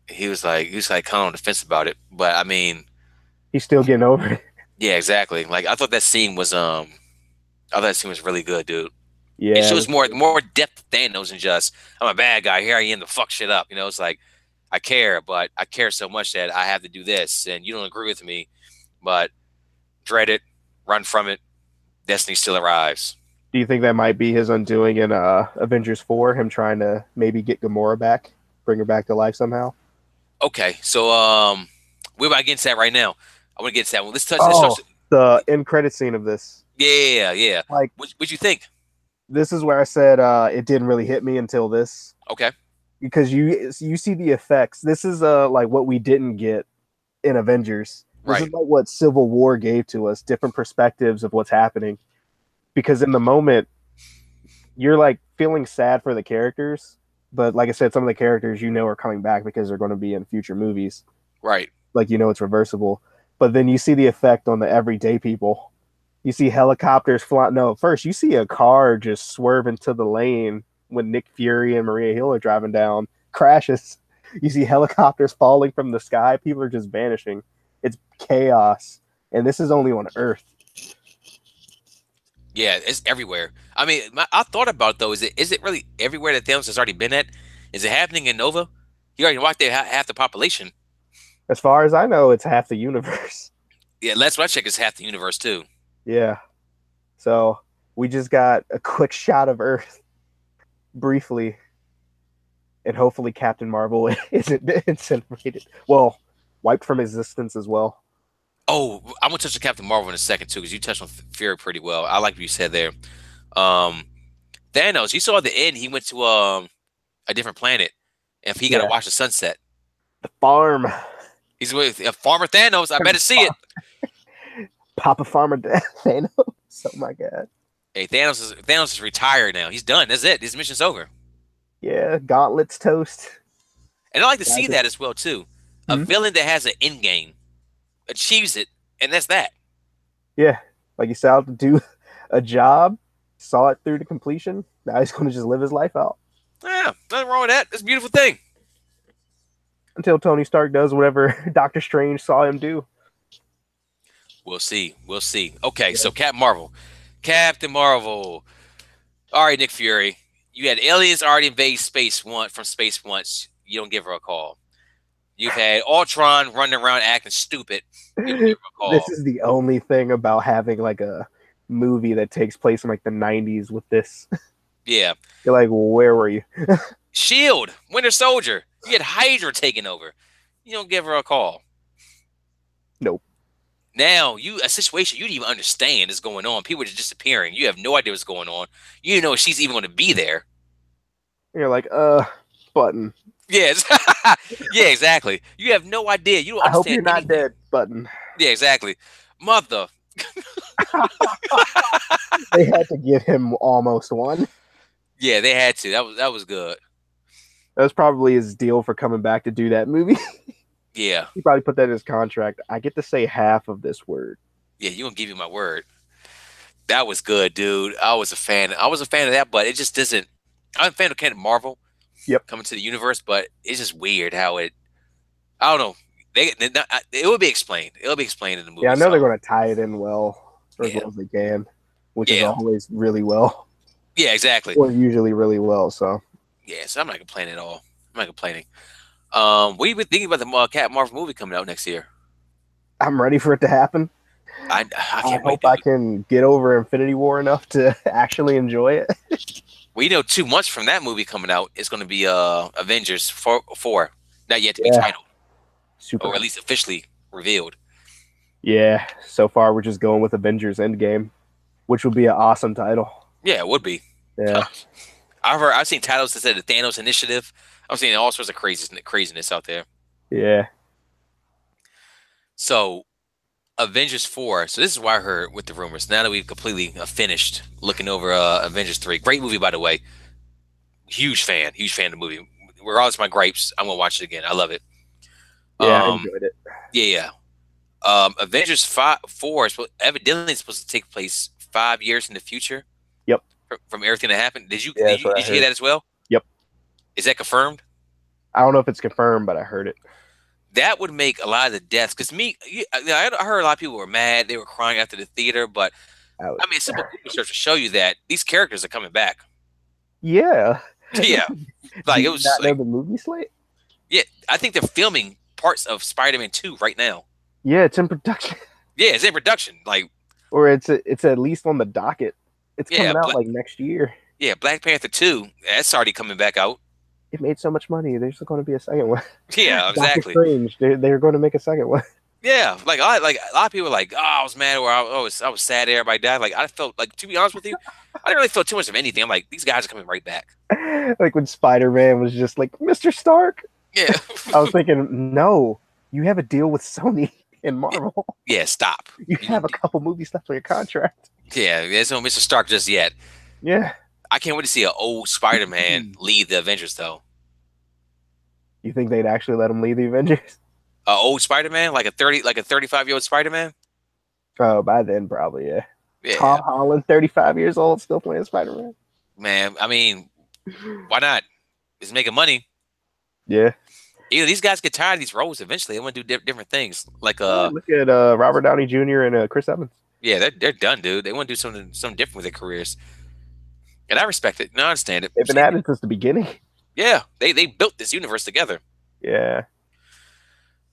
He was like kind of on the fence about it, but I mean, he's still getting over it. yeah, exactly. Like I thought that scene was I thought that scene was really good, dude. It Yeah, it shows was, more depth to Thanos than just I'm a bad guy. Here I am to fuck shit up. It's like I care, but I care so much that I have to do this, and you don't agree with me, but dread it, run from it. Destiny still arrives. do you think that might be his undoing in Avengers 4? Him trying to maybe get Gamora back, bring her back to life somehow? Okay, so we're about to get into that right now. I want to get to that one. Let's Oh, touch. the end credit scene of this. Yeah. Like, What you think? this is where I said it didn't really hit me until this. Okay, Because you see the effects. This is like what we didn't get in Avengers. This right, is like what Civil War gave to us, different perspectives of what's happening. Because in the moment, you're like feeling sad for the characters, but like I said, some of the characters are coming back because they're going to be in future movies. right. Like it's reversible. But then you see the effect on the everyday people. You see helicopters flying. No, first you see a car just swerve into the lane when Nick Fury and Maria Hill are driving down, crashes. You see helicopters falling from the sky. People are just vanishing. It's chaos, and this is only on Earth. Yeah, it's everywhere. I mean, I thought about it, though. Is it really everywhere that Thanos has already been at? Is it happening in Nova? He already wiped out half the population. As far as I know, it's half the universe. Yeah, last what I checked, is half the universe too. Yeah. So we just got a quick shot of Earth briefly, and hopefully Captain Marvel isn't incinerated. Well, wiped from existence as well. Oh, I'm gonna touch on Captain Marvel in a second too, because you touched on Fury pretty well. I like what you said there. Um, Thanos, you saw at the end he went to a different planet, and he got to Yeah. watch the sunset. The farm. He's with Farmer Thanos. I better see it. Papa Farmer Thanos. Oh my god. Hey, Thanos is retired now. He's done. That's it. His mission's over. Yeah, gauntlets toast. And I like to see Gotcha. that as well too. A Hmm? villain that has an end game achieves it, and that's that. Yeah, like he set out to do a job, saw it through to completion. Now he's going to just live his life out Yeah, nothing wrong with that. That's a beautiful thing. until Tony Stark does whatever Doctor Strange saw him do. We'll see. We'll see. Okay, Yeah. so Captain Marvel. All right, Nick Fury. You had aliens already invade space from space once. You don't give her a call. You've had Ultron running around acting stupid. You don't give her a This call. is the only thing about having like a movie that takes place in like the 90s with this. Yeah. You're like, well, where were you? Shield, Winter Soldier. You had Hydra taking over. You don't give her a call. Nope. Now a situation you didn't even understand is going on. People are just disappearing. You have no idea what's going on. You didn't know if she's even going to be there. You're like, button. Yes. Yeah, exactly. You have no idea. You don't I hope understand you're not anything. dead, button. Yeah, exactly. Mother. They had to give him almost one. Yeah, they had to. That was good. That was probably his deal for coming back to do that movie. Yeah. He probably put that in his contract. I get to say half of this word. Yeah, you gonna give you my word. That was good, dude. I was a fan. I was a fan of that, but it just doesn't. I'm a fan of Captain Marvel Yep. coming to the universe, but it's just weird how it. I don't know. It will be explained. It'll be explained in the movie. Yeah, I know So they're going to tie it in well, or as yeah, well as they can, which is yeah, always really well, yeah, exactly. or usually really well. So Yeah, so I'm not complaining at all. I'm not complaining. What have you been thinking about the Captain Marvel movie coming out next year? I'm ready for it to happen. I I can't wait, hope I dude. can get over Infinity War enough to actually enjoy it. We know 2 months from that movie coming out, it's going to be Avengers 4, not yet to be Yeah, titled or super. at least officially revealed. Yeah, so far we're just going with Avengers Endgame, which would be an awesome title. Yeah, it would be. Yeah, I've seen titles that said the Thanos Initiative. I've seen all sorts of craziness out there. yeah, So Avengers 4. So this is why I heard with the rumors. Now that we've completely finished looking over Avengers 3. Great movie, by the way. Huge fan of the movie. Regardless of my gripes, I'm gonna watch it again. I love it. yeah. I Um, enjoyed it. yeah, yeah. Avengers 4 is evidently supposed to take place 5 years in the future Yep. from everything that happened. Did you Yeah, did that's you what I did you hear heard. that as well? Yep. Is that confirmed? I don't know if it's confirmed, but I heard it. That would make a lot of the deaths. Because I heard a lot of people were mad. They were crying after the theater. But I would, I mean, simple Google search will show you that these characters are coming back. yeah. Yeah, Do like it you was not know like the movie slate? yeah. I think they're filming parts of Spider-Man 2 right now. Yeah, it's in production, Yeah, it's in production. Like or it's at least on the docket. It's yeah, coming out like next year. Black Panther 2. That's already coming back out. It made so much money. There's going to be a second one. Yeah, Doctor exactly. Strange. They're going to make a second one. Yeah, like a lot of people were like, oh, I was mad or I was sad everybody died. Like I felt like, to be honest with you, I didn't really feel too much of anything. I'm like, these guys are coming right back. Like when Spider-Man was just like, Mr. Stark. Yeah. I was thinking, no, you have a deal with Sony and Marvel. Yeah, stop. You have a couple movies left on your contract. Yeah, there's no Mr. Stark just yet. Yeah. I can't wait to see an old Spider-Man lead the Avengers though. You think they'd actually let him lead the Avengers? Old Spider-Man, like a 35-year-old Spider-Man. Oh, by then probably, yeah. Yeah, Tom Holland, 35 years old, still playing Spider-Man. man. I mean, why not? It's making money. Yeah. These guys get tired of these roles eventually. They want to do different things. Like Look at Robert Downey Jr. and Chris Evans. yeah, they're done, dude. They want to do something different with their careers, and I respect it. No, I understand it. They've been at it since the beginning. Yeah, they built this universe together. Yeah.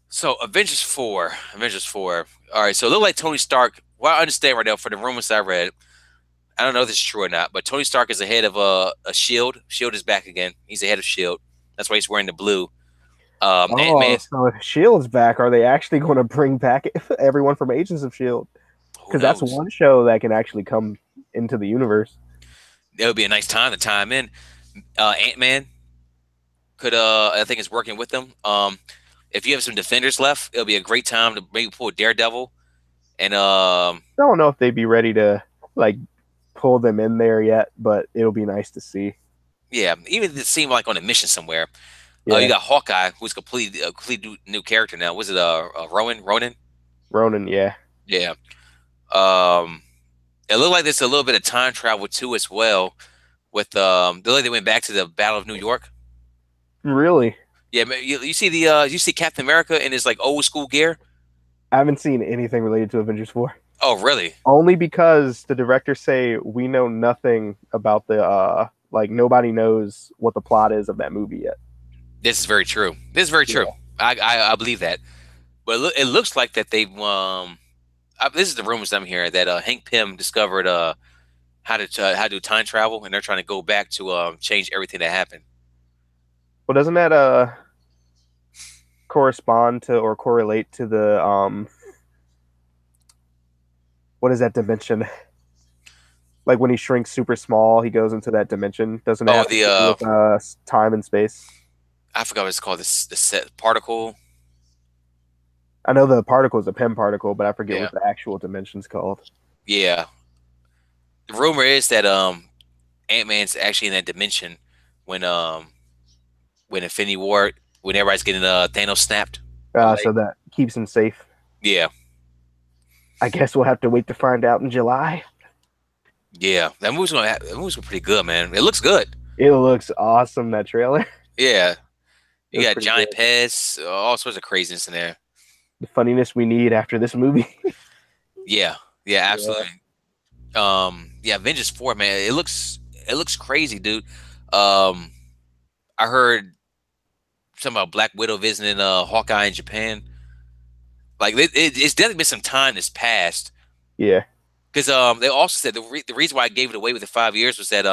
So Avengers 4, Avengers 4. All right, so it looked like Tony Stark. Well, I understand right now for the rumors I read. I don't know if this is true or not, but Tony Stark is the head of a Shield. Shield is back again. He's the head of Shield. That's why he's wearing the blue. Oh, Ant-Man. so if Shield's back, are they actually going to bring back everyone from Agents of Shield? Who Because that's knows? one show that can actually come into the universe. It would be a nice time to time in. Ant-Man could I think is working with them. If you have some defenders left, it'll be a great time to maybe pull Daredevil and I don't know if they'd be ready to like pull them in there yet, but it'll be nice to see. yeah, even if it seemed like on a mission somewhere. You Yeah, got Hawkeye, who's a completely new character now. Was it Ronan? Ronan. Yeah, Yeah. Um, it looked like there's a little bit of time travel too as well. With the way they went back to the Battle of New York. really. Yeah, man, you see you see Captain America in his like old school gear. I haven't seen anything related to Avengers 4. Oh, really? Only because the directors say we know nothing about the like nobody knows what the plot is of that movie yet. This is very true. This is very true. Yeah. I believe that. But it looks like that they've this is the rumors I'm hearing that Hank Pym discovered how to do time travel, and they're trying to go back to change everything that happened. Well, doesn't that correspond to or correlate to the what is that dimension? Like when he shrinks super small, he goes into that dimension. Doesn't it Oh, have to do with time and space? I forgot what it's called. This the set particle. I know the particle is a Pym particle, but I forget Yeah, what the actual dimension's called. yeah. The rumor is that Ant-Man's actually in that dimension when when Infinity War when everybody's getting Thanos snapped. So that keeps him safe. Yeah, I guess we'll have to wait to find out in July. yeah. That movie's gonna be pretty good, man. It looks good. It looks awesome, that trailer. Yeah, It you was got pretty giant good. pets, all sorts of craziness in there. The funniness we need after this movie. Yeah, yeah, Yeah. absolutely. Yeah, Avengers 4, man. It looks crazy, dude. Um, I heard something about Black Widow visiting Hawkeye in Japan. Like it's definitely been some time that's passed Yeah. because they also said the reason why I gave it away with the 5 years was that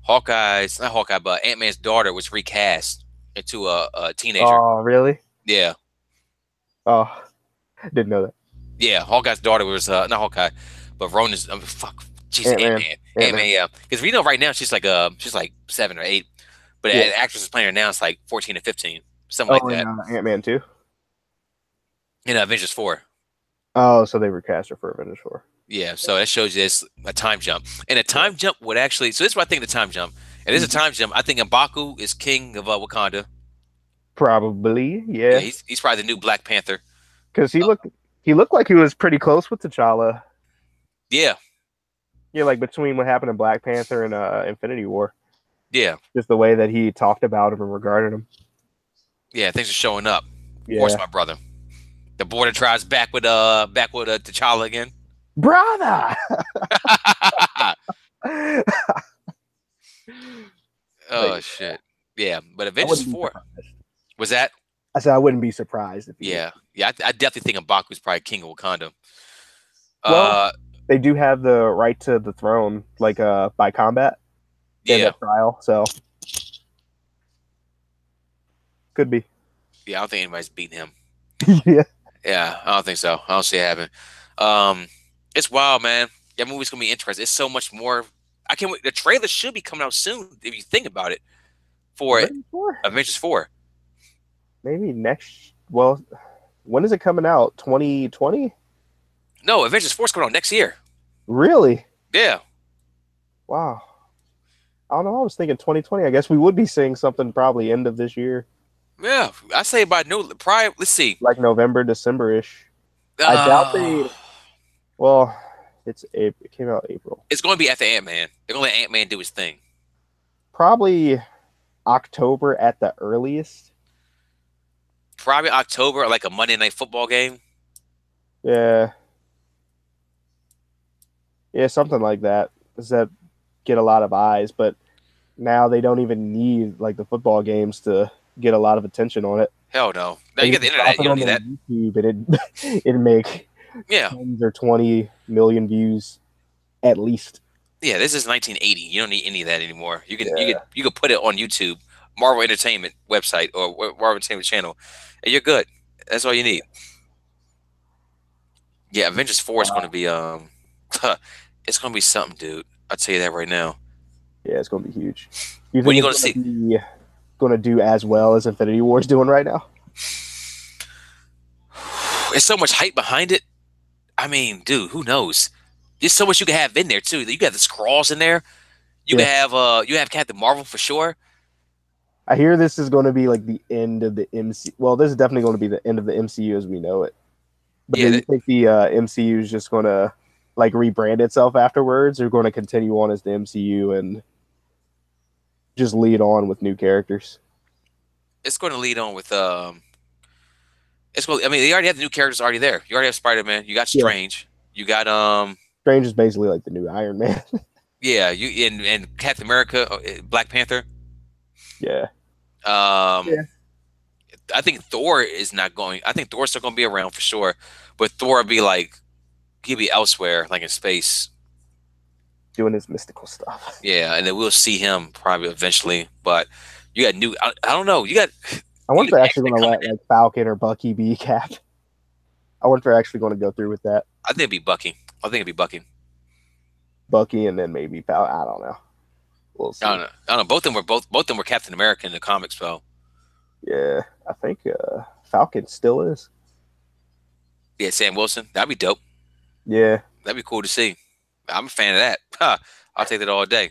Hawkeye's not Hawkeye, but Ant-Man's daughter was recast into a teenager. Oh, really? Yeah, Oh, didn't know that. yeah. Hawkeye's daughter was not Hawkeye, but Ronan's. Fuck, she's Ant Man. Ant-Man. Ant Man. Ant-Man. Yeah, because we know right now she's like 7 or 8, but Yeah. the actress is playing her now. It's like 14 or 15, something like Oh, and that. Ant Man too. In Avengers 4. Oh, so they recast her for Avengers 4. Yeah, so that shows you it's a time jump. And a Yeah. time jump would actually, so this is what I think of the time jump. And this is a time jump. I think M'Baku is king of Wakanda. Probably, Yeah, yeah. he's probably the new Black Panther. Because Uh, he looked like he was pretty close with T'Challa. yeah, Yeah, like between what happened in Black Panther and Infinity War. yeah, Just the way that he talked about him and regarded him. yeah. Things are showing up. Horse, Yeah. my brother. The border tribes back with T'Challa again. Brother! Oh Like, shit. Yeah, but I Avengers wouldn't be 4 surprised. was that? I said I wouldn't be surprised if he. Yeah, yeah. I definitely think M'Baku's probably king of Wakanda. Well, Uh, they do have the right to the throne, like by combat in yeah, that trial, so could be. yeah. I don't think anybody's beating him. Yeah. Yeah, I don't think so. I don't see it happen. Um, it's wild, man. That movie's gonna be interesting. It's so much more. I can't wait. The trailer should be coming out soon if you think about it for Avengers 4? Avengers 4. Maybe next. Well, when is it coming out? 2020? No, Avengers 4 is coming out next year. Really? Yeah, Wow. I don't know. I was thinking 2020. I guess we would be seeing something probably end of this year, yeah. I say by no prior. Let's see. like November, December ish. I doubt Uh, they. Well, it came out April. it's going to be after Ant-Man. They're going to let Ant-Man do his thing. Probably October at the earliest. Probably October, like a Monday Night Football game. Yeah, yeah, something like that. Does that get a lot of eyes? But now they don't even need like the football games to get a lot of attention on it. Hell no. Now They you can got the just internet. drop You it don't on need their that. YouTube and it make Yeah, 10 or 20 million views at least. yeah. This is 1980. You don't need any of that anymore. Yeah. You can put it on YouTube, Marvel Entertainment website or Marvel Entertainment channel, and you're good. That's all you need. Yeah, Avengers 4 is going to Wow. be it's going to be something, dude. I'll tell you that right now. Yeah, it's gonna be huge. Do you When are think you it's going to gonna see? be gonna do as well as Infinity War is doing right now? There's so much hype behind it. I mean, dude, who knows? There's so much you can have in there too. You got the scrolls in there. Yeah. You have Captain Marvel for sure. I hear this is going to be like the end of the MC. Well, this is definitely going to be the end of the MCU as we know it. But Yeah, do you think the MCU is just going to like rebrand itself afterwards, or going to continue on as the MCU and just lead on with new characters? it's going to lead on with it's going. I mean, they already have the new characters already there. You already have Spider-Man. You got Yeah, Strange. You got Strange is basically like the new Iron Man. yeah, you and Captain America, Black Panther. Yeah, Um, yeah, I think Thor is not going. I think Thor's still going to be around for sure, but Thor will be like he'll be elsewhere, like in space. doing his mystical stuff. Yeah, and then we'll see him probably eventually. But you got new. I don't know. I You wonder if they're got actually X-Men going to coming let in. like Falcon or Bucky be Cap. I wonder if they're actually going to go through with that. I think it'd be Bucky. I think it'd be Bucky. Bucky and then maybe Falcon. I don't know. We'll I see. don't know. I don't know. Both of them were Captain America in the comics, though. Yeah, I think Falcon still is. Yeah, Sam Wilson. That'd be dope. Yeah, That'd be cool to see. I'm a fan of that. Huh. I'll take that all day.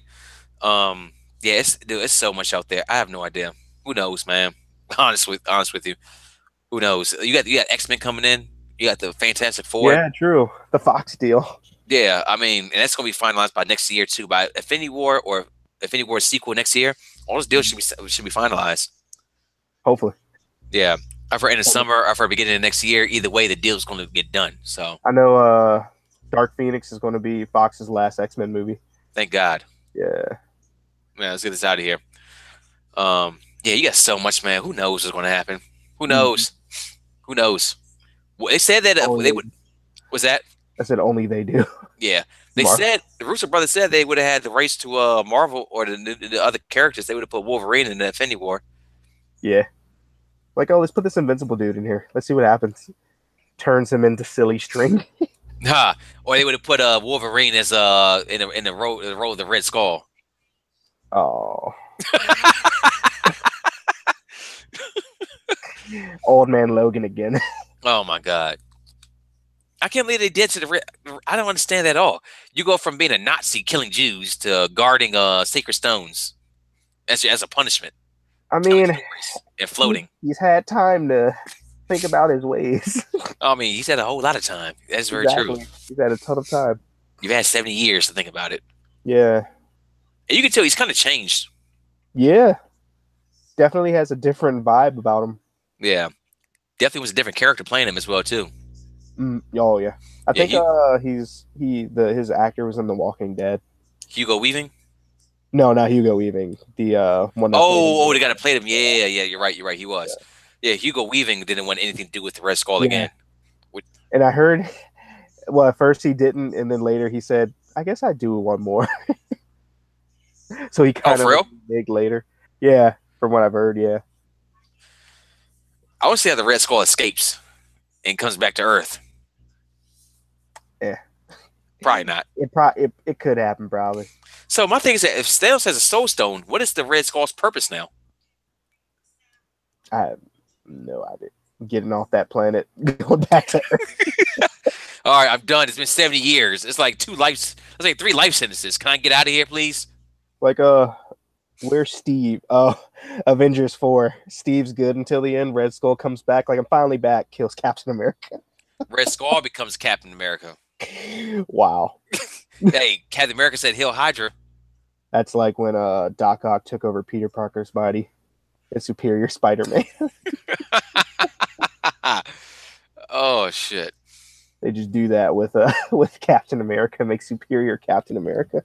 Um, yeah, it's so much out there. I have no idea. Who knows, man? Honest with you. Who knows? You got X-Men coming in. You got the Fantastic Four. yeah, true. The Fox deal. Yeah, I mean, and that's gonna be finalized by next year too, by Infinity War or Infinity War sequel next year. All those deals should be finalized. Hopefully, Yeah, I've heard in the summer. I've heard beginning of next year. Either way, the deal's going to get done. So I know. Dark Phoenix is going to be Fox's last X-Men movie. thank God. Yeah, Man, let's get this out of here. Yeah, you got so much, man. Who knows what's going to happen? Who Mhm. knows? Who knows? Well, they said that Only they would. Was that? I said only they do. Yeah, They Marvel. said the Russo brothers said they would have had the race to Marvel or the other characters. They would have put Wolverine in the Infinity War. Yeah. Like, oh, let's put this invincible dude in here. Let's see what happens. Turns him into silly string. Ha! Or they would have put Wolverine as in the role of the Red Skull. Oh, old man Logan again. Oh my God. I can't believe they did to I don't understand that at all. You go from being a Nazi killing Jews to guarding sacred stones as a punishment, I telling mean, stories and floating. he's had time to think about his ways. I mean, he's had a whole lot of time. That's very true. Exactly. He's had a ton of time. You've had 70 years to think about it. Yeah. And you can tell he's kind of changed. Yeah. Definitely has a different vibe about him. Yeah. Definitely was a different character playing him as well, too. Oh yeah. I Yeah, think his actor was in The Walking Dead. Hugo Weaving? No, not Hugo Weaving. The one that Oh, the guy that played him. Yeah, yeah, you're right. You're right. He was. Yeah. Yeah, Hugo Weaving didn't want anything to do with the Red Skull Yeah. again. And I heard, well, at first he didn't, and then later he said, "I guess I do one more." So he kind for of real? big later. Yeah, from what I've heard. Yeah. I want to see how the Red Skull escapes and comes back to Earth. Yeah. Probably not. It could happen probably. So my thing is that if Thanos has a Soul Stone, what is the Red Skull's purpose now? I have no idea. Getting off that planet, going back to Earth. All right, I'm done. It's been 70 years. It's like 3 life sentences. Can I get out of here, please? Like where's Steve? Oh, Avengers 4. Steve's good until the end. Red Skull comes back. Like, I'm finally back. Kills Captain America. Red Skull becomes Captain America. Wow. Hey, Captain America said he'll Hydra. That's like when Doc Ock took over Peter Parker's body in Superior Spider-Man. Oh shit. They just do that with Captain America, make Superior Captain America.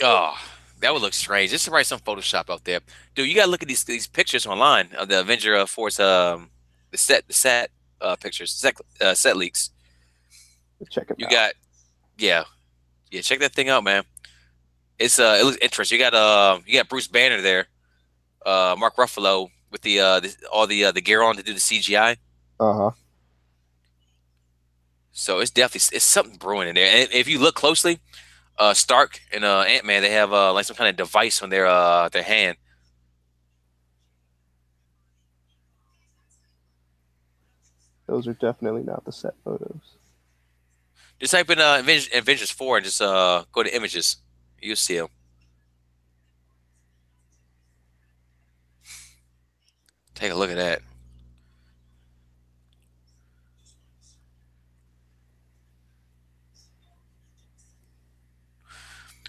Oh, that would look strange. Just to write some Photoshop out there, dude. You gotta look at these pictures online of the Avenger Force, the set pictures, set leaks. Check it out. You got, yeah, check that thing out, man. It looks interesting. You got Bruce Banner there, Mark Ruffalo with the gear on to do the CGI. Uh-huh. So it's something brewing in there. And if you look closely, Stark and Ant-Man, they have like some kind of device on their hand. Those are definitely not the set photos. Just type in Avengers 4 and just go to images. You'll see them. Take a look at that.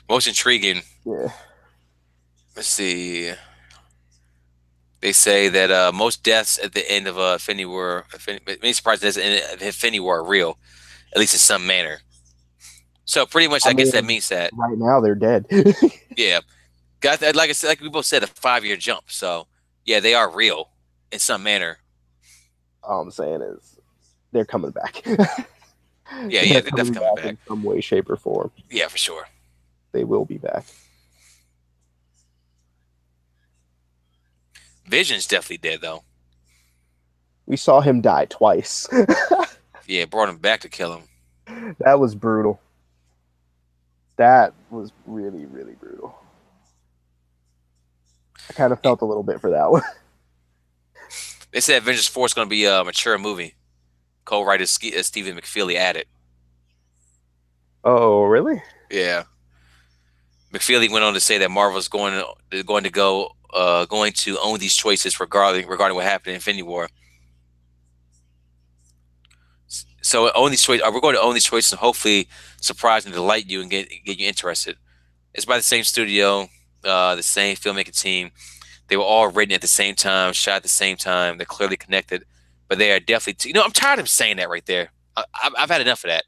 Most intriguing. Yeah. Let's see. They say that most deaths at the end of Infinity War, many surprises at the end of Infinity War are real, at least in some manner. So pretty much, I guess that means that right now they're dead. yeah, like I said, like we both said, a 5-year jump. So yeah, they are real in some manner. All I'm saying is they're coming back. Yeah, they're definitely coming back in some way, shape, or form. Yeah, for sure. They will be back. Vision's definitely dead though. We saw him die twice. Yeah, brought him back to kill him. That was brutal. That was really, really brutal. I kind of felt a little bit for that one. They said Avengers 4 is going to be a mature movie. Co-writer Stephen McFeely added. Oh, really? Yeah. McFeely went on to say that Marvel's going to own these choices regarding what happened in Infinity War. So own these choices. We're going to own these choices and hopefully surprise and delight you and get you interested. It's by the same studio, the same filmmaking team. They were all written at the same time, shot at the same time. They're clearly connected, but they are definitely. I'm tired of saying that right there. I've had enough of that.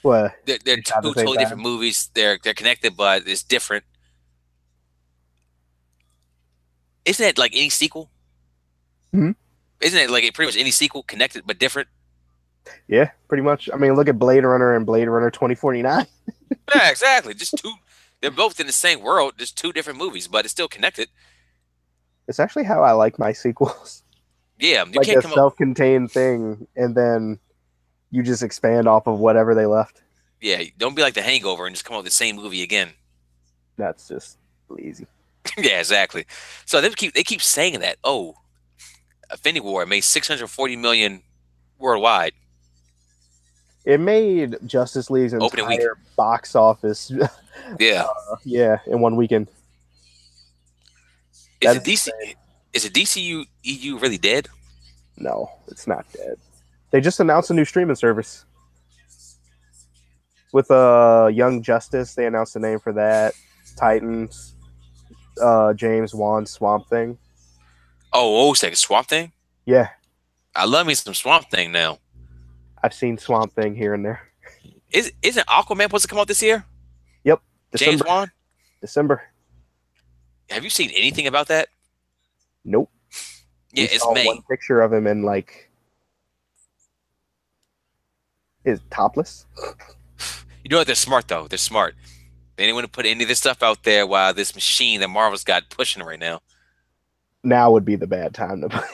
What? They're two totally different movies. They're connected, but it's different. Isn't it like any sequel? Mm-hmm. Isn't it like pretty much any sequel connected but different? Yeah, pretty much. I mean, look at Blade Runner and Blade Runner 2049. Yeah, exactly. Just two. They're both in the same world. Just two different movies, but it's still connected. It's actually how I like my sequels. Yeah, you Like can't a come up. self-contained thing, and then you just expand off of whatever they left. Yeah, don't be like The Hangover and just come up with the same movie again. That's just lazy. Yeah, exactly. So they keep saying that. Oh, Infinity War made 640 million worldwide It made Justice League's opening week. entire box office, Yeah. yeah, in one weekend. Is That the is DC insane. is the DCU EU really dead? No, it's not dead. They just announced a new streaming service with Young Justice. They announced the name for that. Titans, James Wan Swamp Thing. Oh, second Swamp Thing. Yeah, I love me some Swamp Thing now. I've seen Swamp Thing here and there. Isn't Aquaman supposed to come out this year? Yep, James December. Wan. December. Have you seen anything about that? Nope. Yeah, We it's saw one May. picture of him and like is topless. You know what? They're smart though. They're smart. They didn't want to put any of this stuff out there while this machine that Marvel's got pushing right now. Now would be the bad time to play.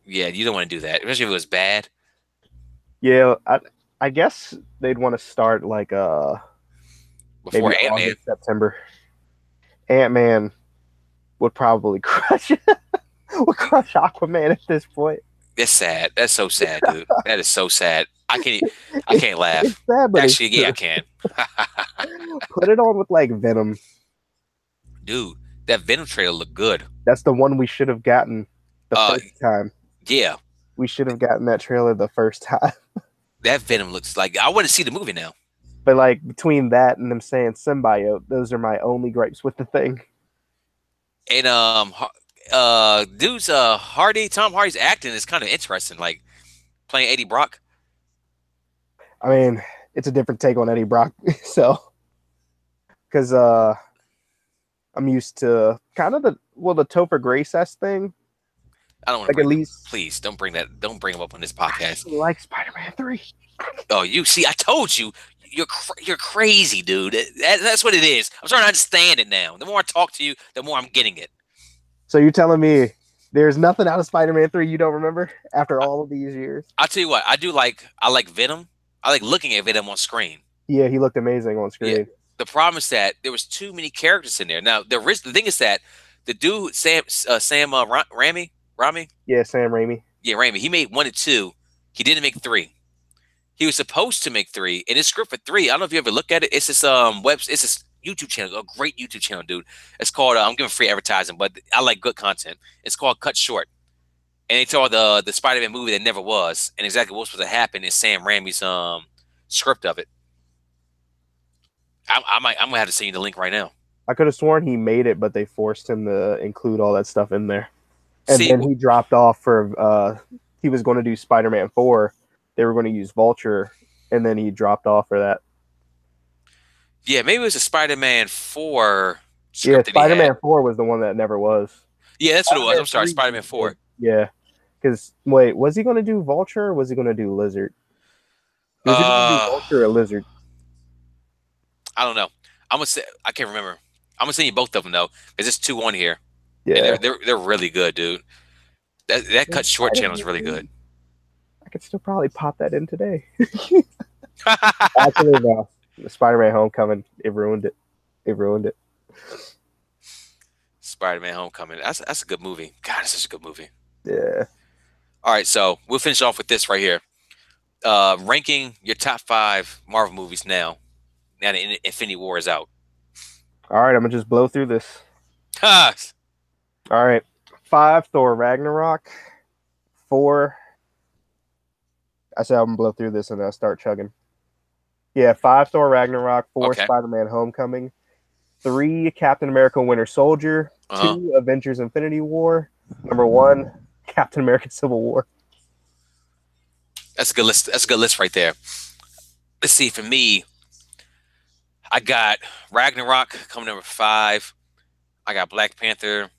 Yeah, you don't want to do that, especially if it was bad Yeah, I guess they'd want to start like maybe before Ant Man. August, September. Ant Man would probably crush would crush Aquaman at this point. That's sad. That's so sad, dude. That is so sad. I It's, can't it's laugh. sad, but it's Actually, yeah, I true. can. Put it on with like Venom. Dude, that Venom trailer looked good. That's the one we should have gotten the Uh, first time. yeah, We should have gotten that trailer the first time. that Venom looks like I want to see the movie now. But like between that and them saying symbiote, those are my only gripes with the thing. And dude's Tom Hardy's acting is kind of interesting. Like playing Eddie Brock. I mean, it's a different take on Eddie Brock, so because I'm used to kind of the Topher Grace thing. I don't want to Like at bring that. least Please don't bring that. Don't bring him up on this I podcast. actually like Spider-Man 3. Oh, you see, I told you, you're crazy, dude. That's what it is. I'm starting to understand it now. The more I talk to you, the more I'm getting it. So you're telling me there's nothing out of Spider-Man 3 you don't remember after all of these years? I'll tell you what, I like Venom. I like looking at Venom on screen. Yeah, he looked amazing on Yeah. screen. The problem is that there was too many characters in there. Now the thing is that the dude Sam Rami, Yeah, Sam Raimi. yeah, Raimi, he made 1 and 2. He didn't make 3. He was supposed to make 3. And his script for 3, I don't know if you ever look at it. It's this it's this YouTube channel, a great YouTube channel, dude. It's called I'm giving free advertising, but I like good content. It's called Cut Short. And they told the Spider-Man movie that never was, and exactly what's supposed to happen is Sam Raimi's script of it. I'm gonna have to send you the link right now. I could have sworn he made it, but they forced him to include all that stuff in there. And See, then he dropped off for he was going to do Spider-Man 4. They were going to use Vulture, and then he dropped off for that. yeah, maybe it was a Spider-Man 4 Yeah, script that he had. Spider-Man 4 was the one that never was. Yeah, that's what it was. I'm Spider-Man sorry, 3 Spider-Man 4. Yeah. Because, wait, was he going to do Vulture or was he going to do Lizard? Was he going to do Uh, Vulture or Lizard? I don't know. I'm gonna say I can't remember. I'm gonna send you both of them though, because there's 2 on here, and Yeah. they're really good, dude. That Cut Short channel is Spider-Man really 3? good. I could still probably pop that in today. Actually, no. Spider-Man Homecoming, it ruined it. It ruined it. Spider-Man: Homecoming. That's a good movie. God, it's such a good movie. Yeah. All right, so we'll finish off with this right here. Ranking your top 5 Marvel movies now. Now the Infinity War is out. All right, I'm going to just blow through this. Ha! All right. 5, Thor Ragnarok. 4, I said I'm going to blow through this and then start chugging. Yeah, 5, Thor Ragnarok. 4, Okay. Spider-Man Homecoming. 3, Captain America Winter Soldier. Uh-huh. 2, Avengers Infinity War. Number 1, Captain America Civil War. That's a good list. That's a good list right there. Let's see. For me, I got Ragnarok coming number 5. I got Black Panther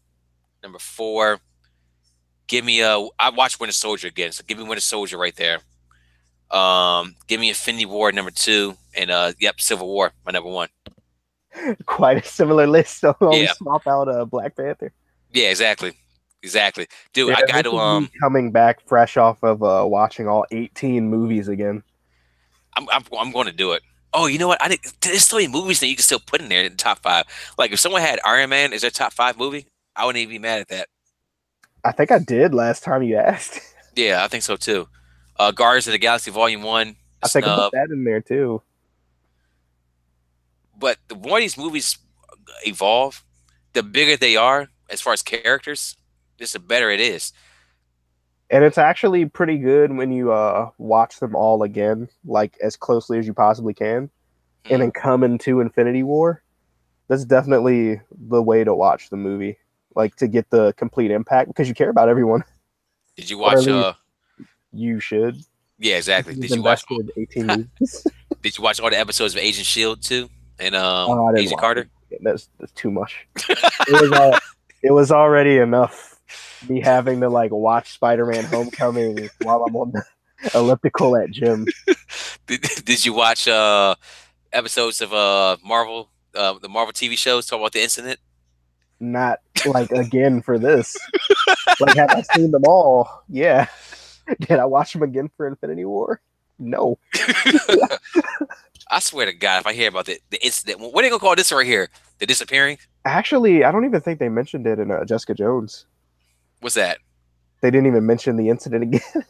number 4. Give me I watched Winter Soldier again, so give me Winter Soldier right there. Give me Infinity War number 2, and yep, Civil War my number 1. Quite a similar list. So only Yeah, swap out Black Panther. yeah, exactly, dude. Yeah, I got this to is me coming back fresh off of watching all 18 movies again. I'm going to do it. Oh, you know what? There's so many movies that you can still put in there in the top 5. Like if someone had Iron Man as their top 5 movie, I wouldn't even be mad at that. I think I did last time you asked. Yeah, I think so too. Guardians of the Galaxy Volume 1, I think I put snub. that in there too. But the more these movies evolve, the bigger they are as far as characters, just the better it is. And it's actually pretty good when you watch them all again, like as closely as you possibly can, and Hmm. then come into Infinity War. That's definitely the way to watch the movie, like to get the complete impact because you care about everyone, Did you or at watch? least you should. Yeah, If exactly. you've invested 18 movies. Did you watch all the episodes of Agent Shield too, and Oh, I didn't Agent watch it. Carter? That's too much. It was it was already enough me having to like watch Spider-Man Homecoming while I'm on the elliptical at gym. Did you watch episodes of Marvel, the Marvel TV shows talk about the incident? Not like again for this. Like, have I seen them all? Yeah. Did I watch them again for Infinity War? No. I swear to God, if I hear about the incident, what are they gonna call this right here? The disappearing? Actually, I don't even think they mentioned it in Jessica Jones. What's that? They didn't even mention the incident again.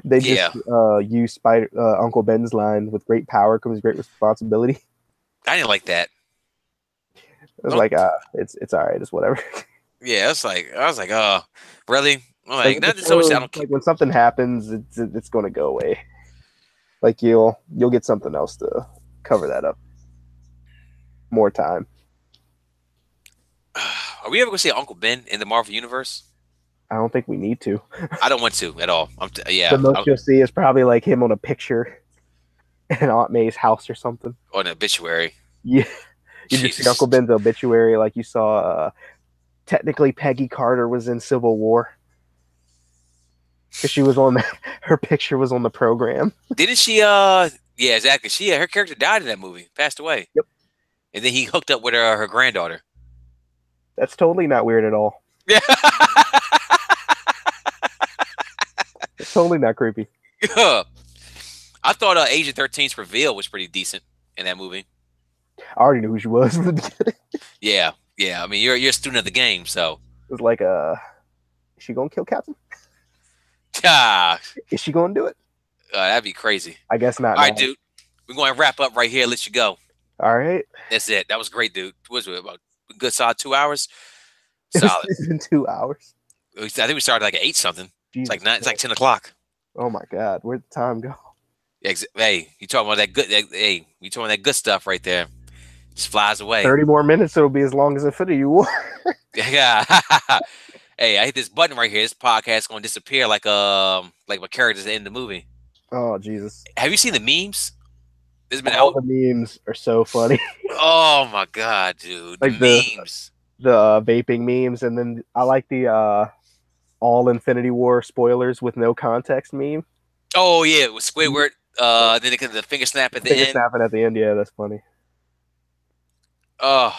They just Yeah, used Spider Uncle Ben's line, "With great power comes great responsibility." I didn't like that. I was Don't. like, it's all right, it's whatever. Yeah, it's like I was like, oh, really? I'm Like like, with the not so much. I shows, don't care. like when something happens, it's going to go away. Like you'll get something else to cover that up more time. Are we ever gonna see Uncle Ben in the Marvel universe? I don't think we need to. I don't want to at all. The Yeah, most you'll see is probably like him on a picture in Aunt May's house or something. on an obituary. Yeah, you just see Jesus. Uncle Ben's obituary, like you saw. Technically, Peggy Carter was in Civil War because she was on her picture was on the program. Didn't she? Yeah, exactly. Her character died in that movie, passed away, Yep, and then he hooked up with her granddaughter. that's totally not weird at all. Yeah. It's totally not creepy. I thought Agent 13's reveal was pretty decent in that movie. I already knew who she was from the beginning. Yeah, yeah. I mean, you're a student of the game, so It was like, is she gonna kill Captain? ah, Is she gonna do it? that'd be crazy. I guess not All right, now. dude. We're going to wrap up right here. Let you go. All right, That's it. That was great, dude. What was it about a good solid 2 hours? it's Solid. been 2 hours. I think we started like at 8 something. It's like Jesus 9. It's like Christ. 10 o'clock. Oh my God, where'd the time go? Hey, you talking about that good? Hey, you talking about that good stuff right there? Just flies away. 30 more minutes, it'll be as long as Infinity War. Yeah. Hey, I hit this button right here. This podcast is gonna disappear like my characters in the movie. Oh Jesus! Have you seen the memes? This has been All out. the memes are so funny. Oh my god, dude, the Like the memes. vaping memes, and then I like the all Infinity War spoilers with no context meme. Oh yeah, with Squidward. Then the finger snap at the Finger end. snapping at the end. Yeah, that's funny. Oh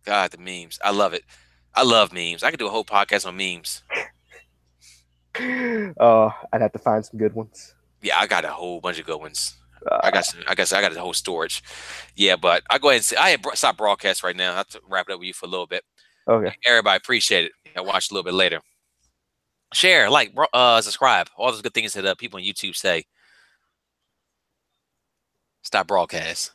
god, the memes. I love it. I love memes. I could do a whole podcast on memes. I'd have to find some good ones. Yeah, I got a whole bunch of good ones. I Uh, got some, I guess I got a whole storage. Yeah, but I'll go ahead and say I have stop broadcast right now. I have to wrap it up with you for a little bit. okay. Everybody appreciate it. I'll watch a little bit later. Share, like, subscribe. All those good things that people on YouTube say. Stop broadcast.